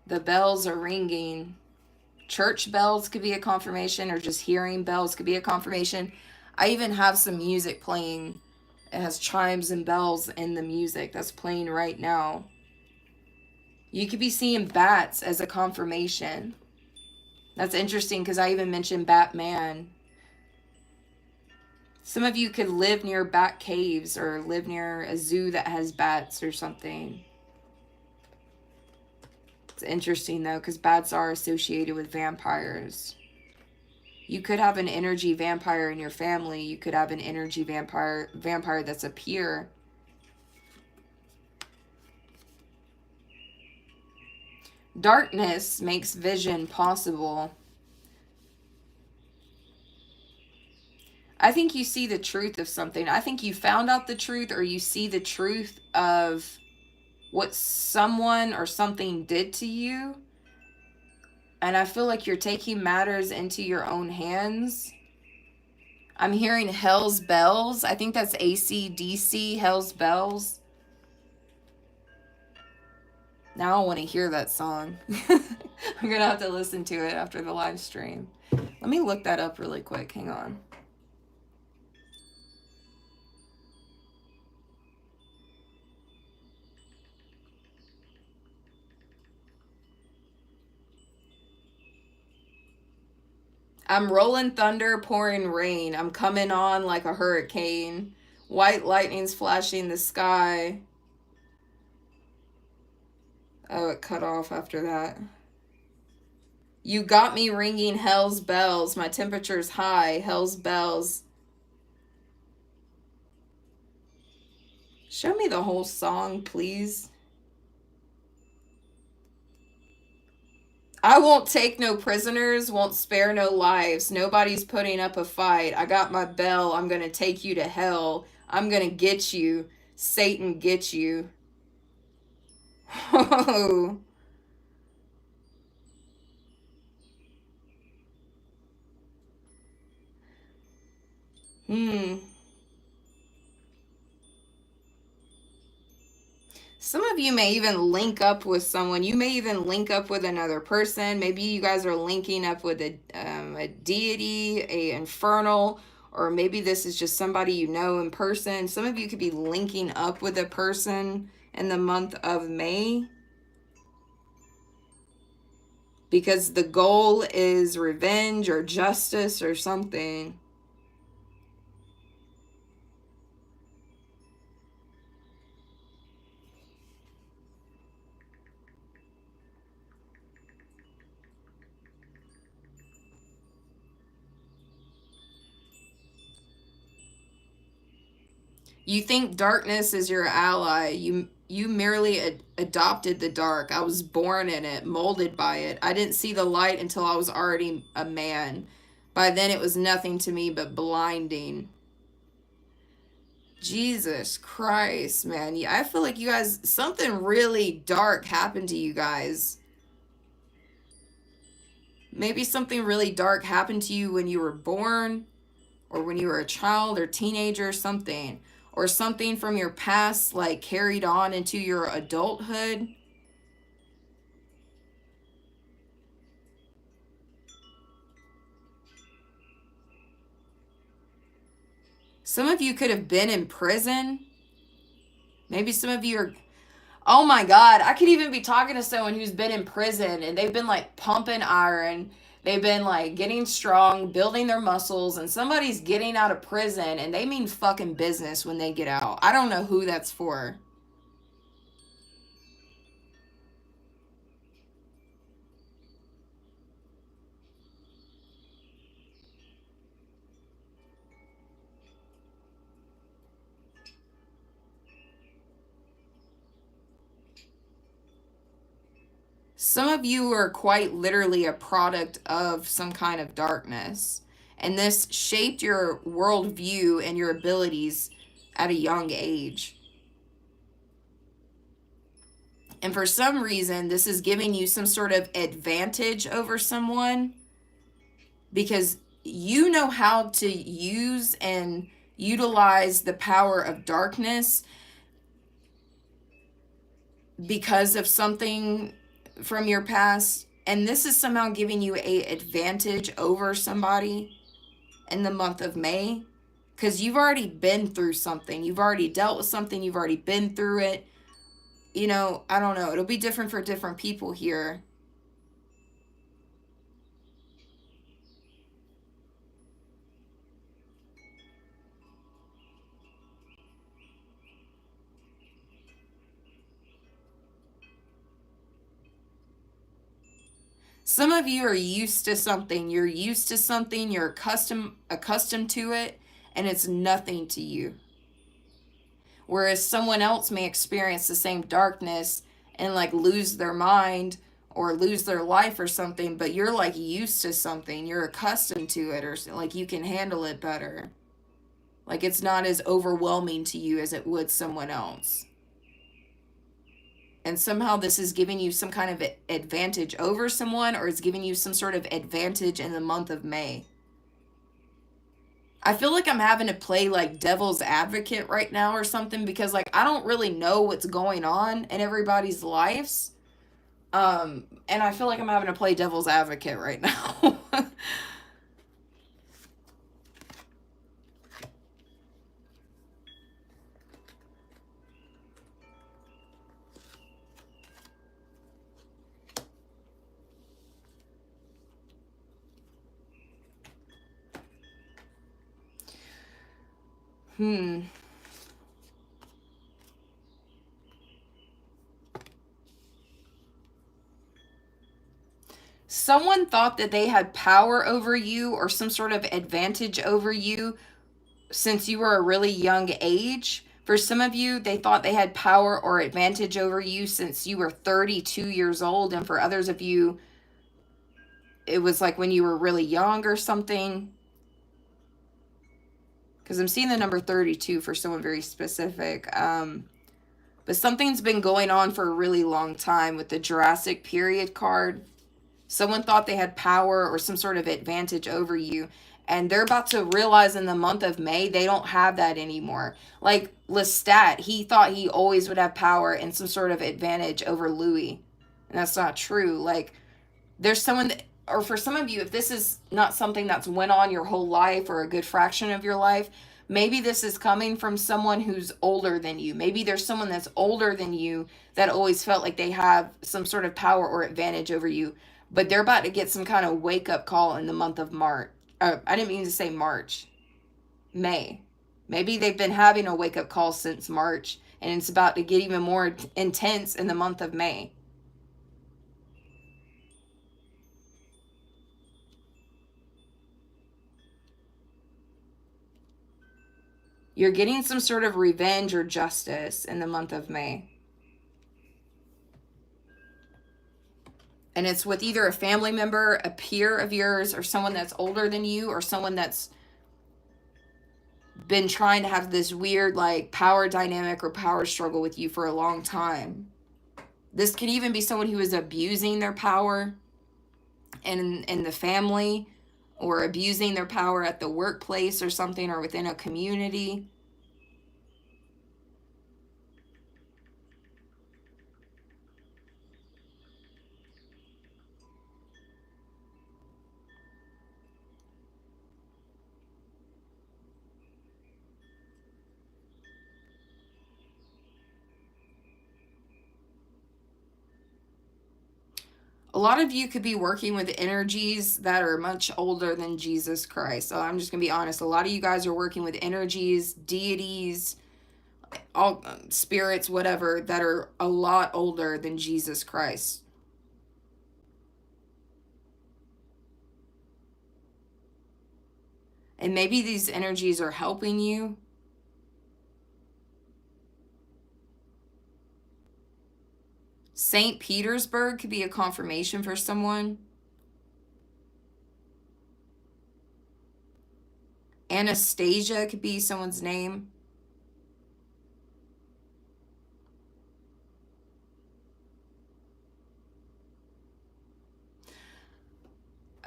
Speaker 1: The bells are ringing. Church bells could be a confirmation, or just hearing bells could be a confirmation. I even have some music playing. It has chimes and bells in the music that's playing right now. You could be seeing bats as a confirmation. That's interesting because I even mentioned Batman. Some of you could live near bat caves or live near a zoo that has bats or something. It's interesting though, because bats are associated with vampires. You could have an energy vampire in your family. You could have an energy vampire that's a peer. Darkness makes vision possible. I think you see the truth of something. I think you found out the truth, or you see the truth of what someone or something did to you. And I feel like you're taking matters into your own hands. I'm hearing Hell's Bells. I think that's AC/DC, Hell's Bells. Now I want to hear that song. I'm going to have to listen to it after the live stream. Let me look that up really quick. Hang on. I'm rolling thunder, pouring rain. I'm coming on like a hurricane. White lightning's flashing the sky. Oh, it cut off after that. You got me ringing hell's bells. My temperature's high. Hell's bells. Show me the whole song, please. I won't take no prisoners, won't spare no lives. Nobody's putting up a fight. I got my bell. I'm going to take you to hell. I'm going to get you. Satan, get you. Oh. Some of you may even link up with someone. You may even link up with another person. Maybe you guys are linking up with a deity, a infernal, or maybe this is just somebody you know in person. Some of you could be linking up with a person in the month of May because the goal is revenge or justice or something. You think darkness is your ally. You merely adopted the dark. I was born in it, molded by it. I didn't see the light until I was already a man. By then it was nothing to me but blinding. Jesus Christ, man. I feel like you guys, something really dark happened to you guys. Maybe something really dark happened to you when you were born, or when you were a child or teenager or something. Or something from your past like carried on into your adulthood. Some of you could have been in prison. Maybe some of you are, oh my God, I could even be talking to someone who's been in prison and they've been like pumping iron. They've been like getting strong, building their muscles, and somebody's getting out of prison and they mean fucking business when they get out. I don't know who that's for. Some of you are quite literally a product of some kind of darkness. And this shaped your worldview and your abilities at a young age. And for some reason, this is giving you some sort of advantage over someone because you know how to use and utilize the power of darkness because of something from your past, and this is somehow giving you a advantage over somebody in the month of May because you've already been through something. You've already dealt with something. You've already been through it. You know, I don't know. It'll be different for different people here. Some of you are used to something. You're used to something. You're accustomed to it, and it's nothing to you. Whereas someone else may experience the same darkness and like lose their mind or lose their life or something, but you're like used to something. You're accustomed to it, or like you can handle it better. Like it's not as overwhelming to you as it would someone else. And somehow this is giving you some kind of advantage over someone, or it's giving you some sort of advantage in the month of May. I feel like I'm having to play like devil's advocate right now or something because like I don't really know what's going on in everybody's lives. And I feel like I'm having to play devil's advocate right now. Hmm. Someone thought that they had power over you or some sort of advantage over you since you were a really young age. For some of you, they thought they had power or advantage over you since you were 32 years old. And for others of you, it was like when you were really young or something. Because I'm seeing the number 32 for someone very specific. But something's been going on for a really long time with the Jurassic period card. Someone thought they had power or some sort of advantage over you. And they're about to realize in the month of May they don't have that anymore. Like Lestat, he thought he always would have power and some sort of advantage over Louis. And that's not true. Like there's someone that, or for some of you, if this is not something that's went on your whole life or a good fraction of your life, maybe this is coming from someone who's older than you. Maybe there's someone that's older than you that always felt like they have some sort of power or advantage over you, but they're about to get some kind of wake up call in the month of March. I didn't mean to say March. May. Maybe they've been having a wake up call since March, and it's about to get even more intense in the month of May. You're getting some sort of revenge or justice in the month of May. And it's with either a family member, a peer of yours, or someone that's older than you, or someone that's been trying to have this weird, like, power dynamic or power struggle with you for a long time. This could even be someone who is abusing their power in the family, or abusing their power at the workplace or something, or within a community. A lot of you could be working with energies that are much older than Jesus Christ. So I'm just going to be honest. A lot of you guys are working with energies, deities, all spirits, whatever, that are a lot older than Jesus Christ. And maybe these energies are helping you. St. Petersburg could be a confirmation for someone. Anastasia could be someone's name.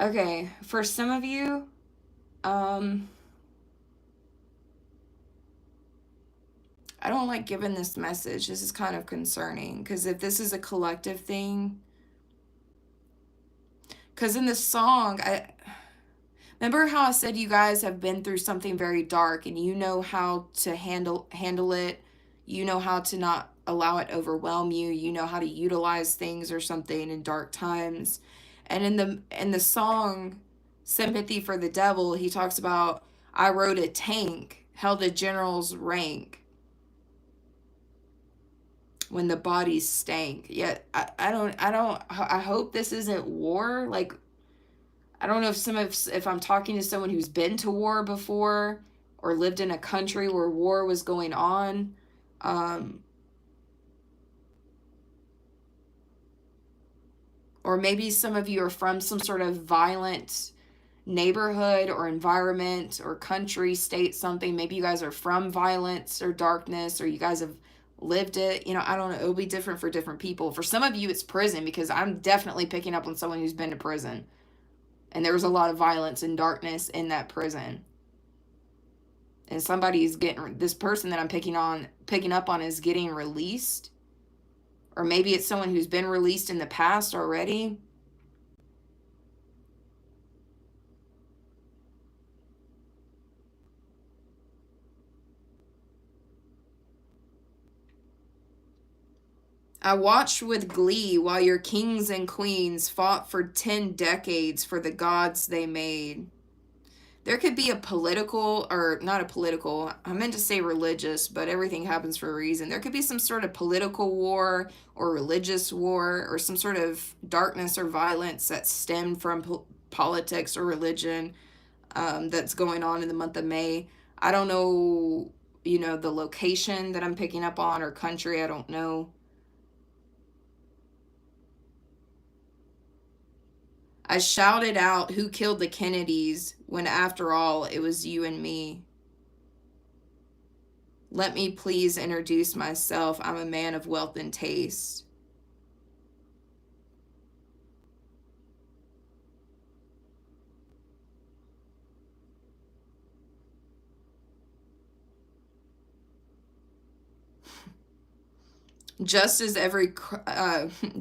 Speaker 1: Okay, for some of you, I don't like giving this message. This is kind of concerning because if this is a collective thing, because in the song, I remember how I said you guys have been through something very dark and you know how to handle it. You know how to not allow it overwhelm you. You know how to utilize things or something in dark times. And in the song Sympathy for the Devil, he talks about I rode a tank, held a general's rank when the bodies stank. Yet I hope this isn't war. Like I don't know if I'm talking to someone who's been to war before or lived in a country where war was going on. Or maybe some of you are from some sort of violent neighborhood or environment or country, state, something. Maybe you guys are from violence or darkness, or you guys have lived it. You know, I don't know. It'll be different for different people. For some of you, it's prison, because I'm definitely picking up on someone who's been to prison. And there was a lot of violence and darkness in that prison. And somebody's getting, this person that I'm picking up on is getting released Or maybe it's someone who's been released in the past already. I watched with glee while your kings and queens fought for 10 decades for the gods they made. There could be a political, or not a political, I meant to say religious, but everything happens for a reason. There could be some sort of political war or religious war or some sort of darkness or violence that stemmed from politics or religion that's going on in the month of May. I don't know, the location that I'm picking up on or country. I don't know. I shouted out, "Who killed the Kennedys?" when after all, it was you and me. Let me please introduce myself. I'm a man of wealth and taste. Just as every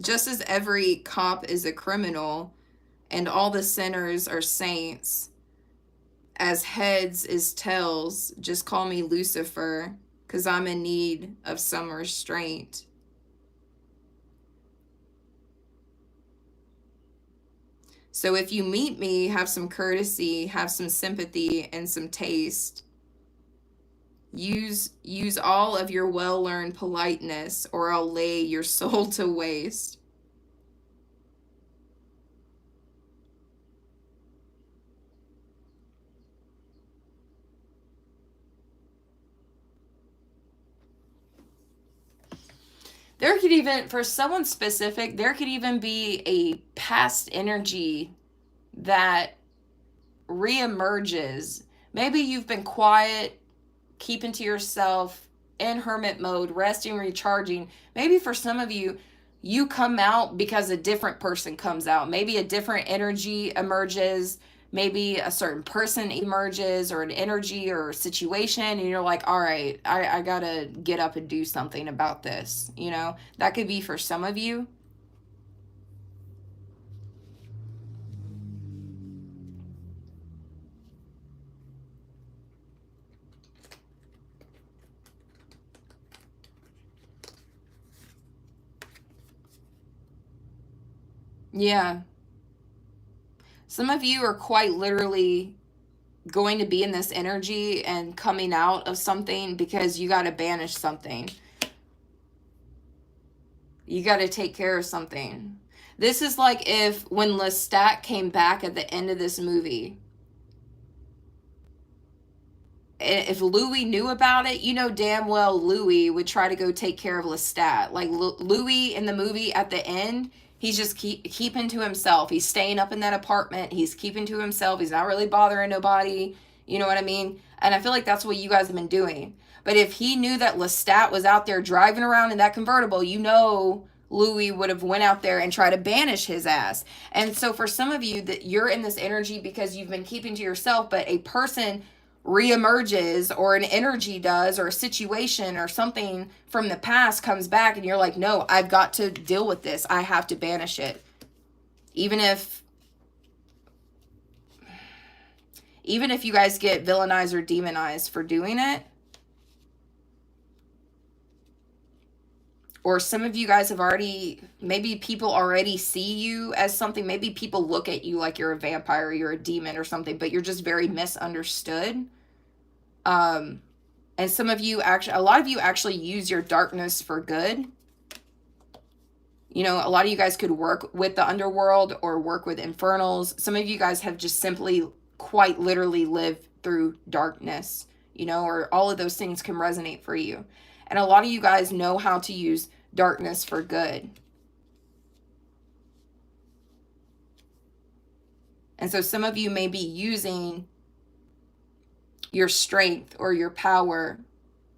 Speaker 1: just as every cop is a criminal and all the sinners are saints, as heads is tails, just call me Lucifer, 'cause I'm in need of some restraint. So if you meet me, have some courtesy, have some sympathy, and some taste. Use all of your well-learned politeness, or I'll lay your soul to waste. There could even, for someone specific, there could even be a past energy that reemerges. Maybe you've been quiet, keeping to yourself, in hermit mode, resting, recharging. Maybe for some of you, you come out because a different person comes out. Maybe a different energy emerges. Maybe a certain person emerges, or an energy or a situation, and you're like, all right, I gotta get up and do something about this. That could be for some of you. Yeah. Some of you are quite literally going to be in this energy and coming out of something because you got to banish something. You got to take care of something. This is like if when Lestat came back at the end of this movie, if Louis knew about it, damn well Louis would try to go take care of Lestat. Like Louis in the movie at the end, he's just keeping to himself. He's staying up in that apartment. He's keeping to himself. He's not really bothering nobody. You know what I mean? And I feel like that's what you guys have been doing. But if he knew that Lestat was out there driving around in that convertible, Louis would have went out there and tried to banish his ass. And so for some of you, that you're in this energy because you've been keeping to yourself, but a person reemerges, or an energy does, or a situation or something from the past comes back, and you're like, no, I've got to deal with this. I have to banish it. Even if you guys get villainized or demonized for doing it, or some of you guys have maybe people already see you as something. Maybe people look at you like you're a vampire, or you're a demon or something, but you're just very misunderstood. And some of you a lot of you actually use your darkness for good. A lot of you guys could work with the underworld or work with infernals. Some of you guys have just simply quite literally lived through darkness, or all of those things can resonate for you. And a lot of you guys know how to use darkness for good. And so some of you may be using your strength or your power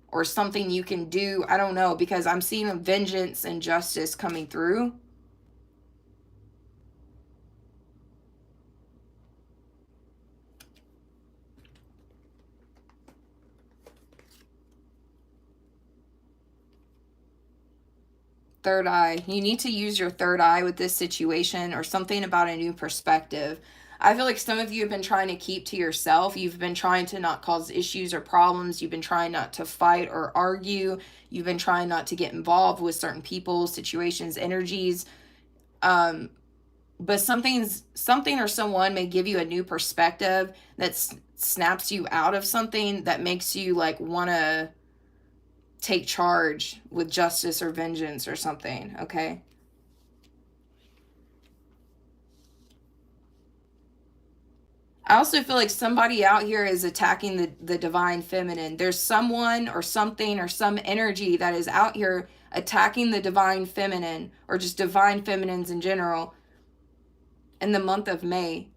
Speaker 1: or something you can do. I don't know, because I'm seeing a vengeance and justice coming through. Third eye. You need to use your third eye with this situation, or something about a new perspective. I feel like some of you have been trying to keep to yourself. You've been trying to not cause issues or problems. You've been trying not to fight or argue. You've been trying not to get involved with certain people, situations, energies. But something or someone may give you a new perspective that snaps you out of something that makes you like want to take charge with justice or vengeance or something, okay? I also feel like somebody out here is attacking the divine feminine. There's someone or something or some energy that is out here attacking the divine feminine, or just divine feminines in general, in the month of May.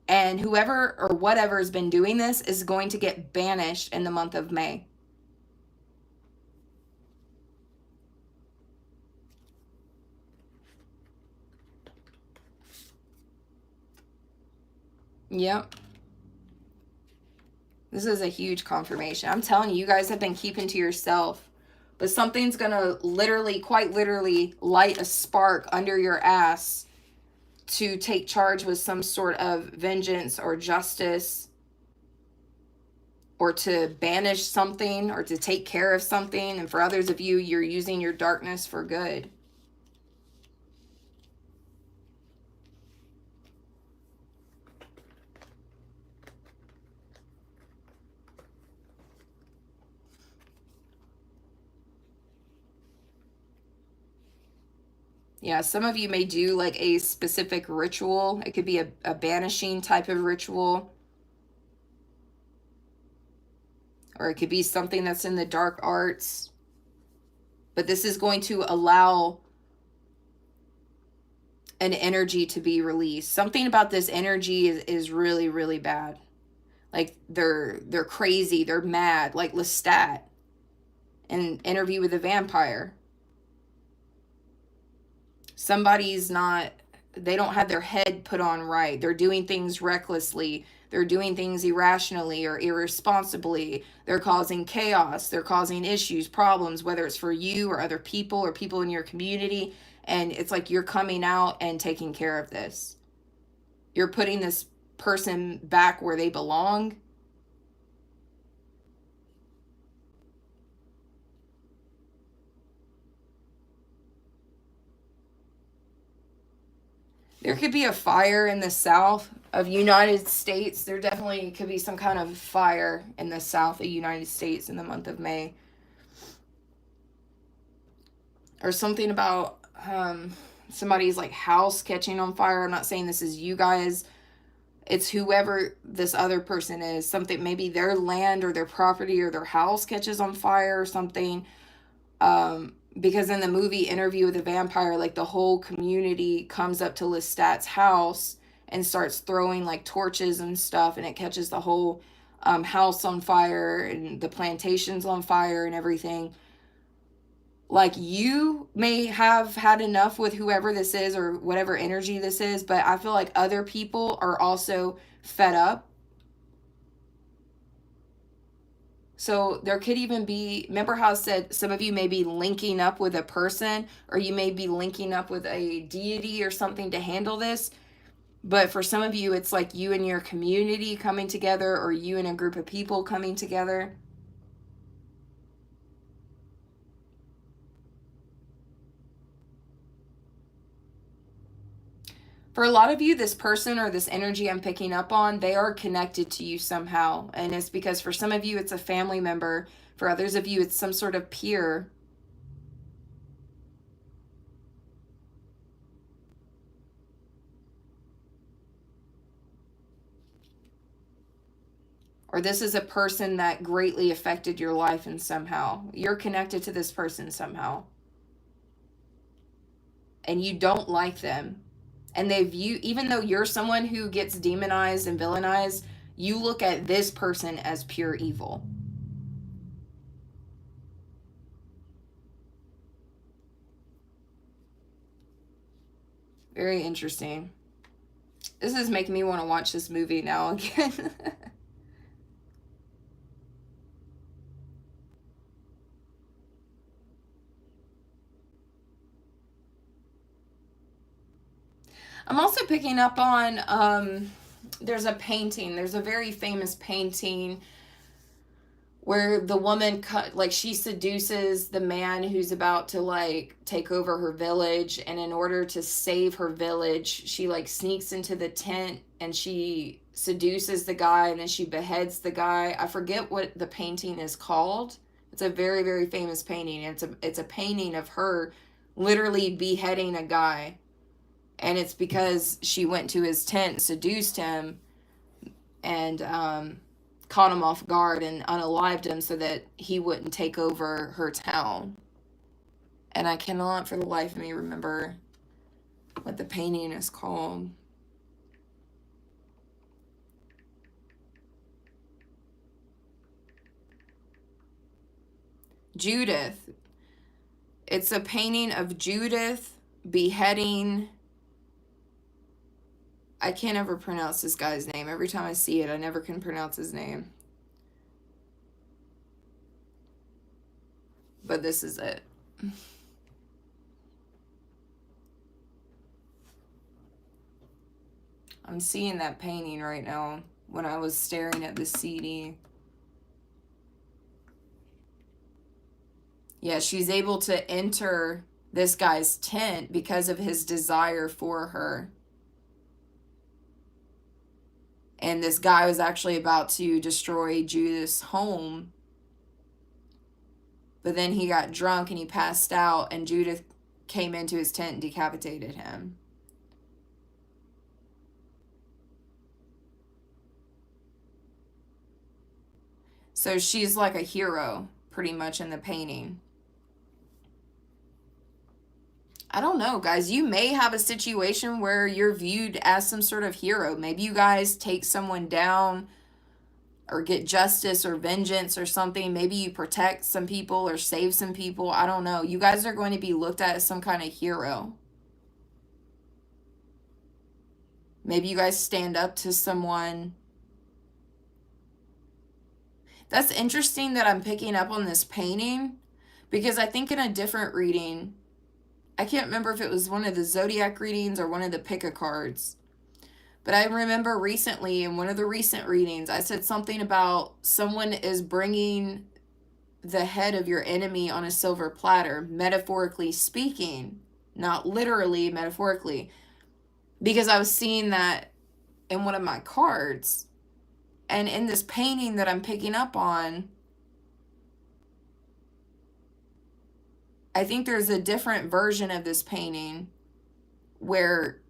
Speaker 1: And whoever or whatever has been doing this is going to get banished in the month of May. Yep. This is a huge confirmation. I'm telling you, you guys have been keeping to yourself. But something's going to literally, quite literally, light a spark under your ass to take charge with some sort of vengeance or justice, or to banish something, or to take care of something. And for others of you, you're using your darkness for good. Yeah, some of you may do like a specific ritual. It could be a banishing type of ritual. Or it could be something that's in the dark arts. But this is going to allow an energy to be released. Something about this energy is really, really bad. Like they're crazy, they're mad, like Lestat in Interview with a Vampire. Somebody's not, they don't have their head put on right. They're doing things recklessly. They're doing things irrationally or irresponsibly. They're causing chaos. They're causing issues, problems, whether it's for you or other people or people in your community. And it's like you're coming out and taking care of this. You're putting this person back where they belong. There could be a fire in the south of United States. There definitely could be some kind of fire in the south of United States in the month of May. Or something about somebody's like house catching on fire. I'm not saying this is you guys. It's whoever this other person is. Something, maybe their land or their property or their house catches on fire or something. Because in the movie Interview with a Vampire, like the whole community comes up to Lestat's house and starts throwing like torches and stuff, and it catches the whole house on fire and the plantations on fire and everything. Like, you may have had enough with whoever this is or whatever energy this is, but I feel like other people are also fed up. So there could even be, remember how I said some of you may be linking up with a person, or you may be linking up with a deity or something to handle this. But for some of you, it's like you and your community coming together, or you and a group of people coming together. For a lot of you, this person or this energy I'm picking up on, they are connected to you somehow. And it's because for some of you, it's a family member. For others of you, it's some sort of peer. Or this is a person that greatly affected your life and somehow. You're connected to this person somehow. And you don't like them. And they view, even though you're someone who gets demonized and villainized, you look at this person as pure evil. Very interesting. This is making me want to watch this movie now again. I'm also picking up on, there's a painting. There's a very famous painting where the woman like she seduces the man who's about to like take over her village, and in order to save her village she like sneaks into the tent and she seduces the guy, and then she beheads the guy. I forget what the painting is called. It's a very, very famous painting. It's a painting of her literally beheading a guy, and it's because she went to his tent, seduced him, and caught him off guard and unalived him so that he wouldn't take over her town. And I cannot for the life of me remember what the painting is called. Judith. It's a painting of Judith beheading. I can't ever pronounce this guy's name. Every time I see it, I never can pronounce his name. But this is it. I'm seeing that painting right now when I was staring at the CD. Yeah, she's able to enter this guy's tent because of his desire for her. And this guy was actually about to destroy Judith's home. But then he got drunk and he passed out, and Judith came into his tent and decapitated him. So she's like a hero, pretty much, in the painting. I don't know, guys. You may have a situation where you're viewed as some sort of hero. Maybe you guys take someone down or get justice or vengeance or something. Maybe you protect some people or save some people. I don't know. You guys are going to be looked at as some kind of hero. Maybe you guys stand up to someone. That's interesting that I'm picking up on this painting, because I think in a different reading, I can't remember if it was one of the zodiac readings or one of the pick a cards, but I remember recently in one of the recent readings, I said something about someone is bringing the head of your enemy on a silver platter, metaphorically speaking, not literally, metaphorically, because I was seeing that in one of my cards. And in this painting that I'm picking up on, I think there's a different version of this painting where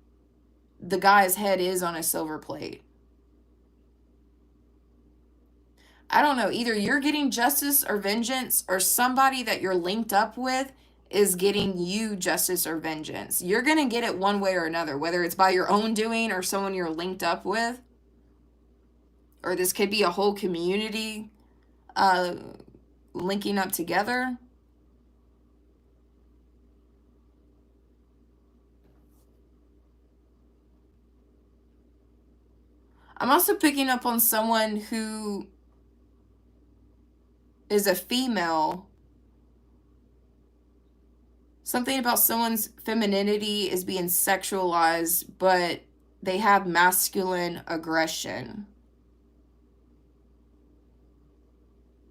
Speaker 1: the guy's head is on a silver plate. I don't know. Either you're getting justice or vengeance, or somebody that you're linked up with is getting you justice or vengeance. You're going to get it one way or another, whether it's by your own doing or someone you're linked up with. Or this could be a whole community linking up together. I'm also picking up on someone who is a female. Something about someone's femininity is being sexualized, but they have masculine aggression.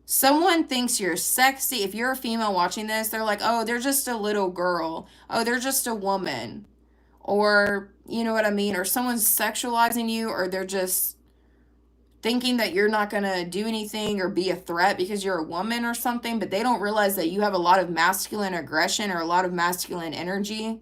Speaker 1: Someone thinks you're sexy. If you're a female watching this, they're like, oh, they're just a little girl. Oh, they're just a woman. Or, you know what I mean? Or someone's sexualizing you, or they're just thinking that you're not going to do anything or be a threat because you're a woman or something, but they don't realize that you have a lot of masculine aggression or a lot of masculine energy.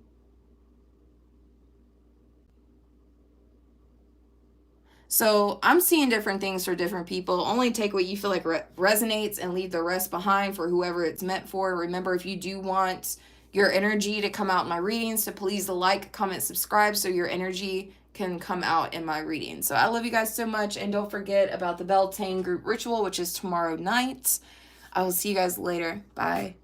Speaker 1: So I'm seeing different things for different people. Only take what you feel like resonates and leave the rest behind for whoever it's meant for. Remember, if you do want your energy to come out in my readings, to please like, comment, subscribe so your energy can come out in my reading. So I love you guys so much, and don't forget about the Beltane group ritual, which is tomorrow night. I will see you guys later. Bye.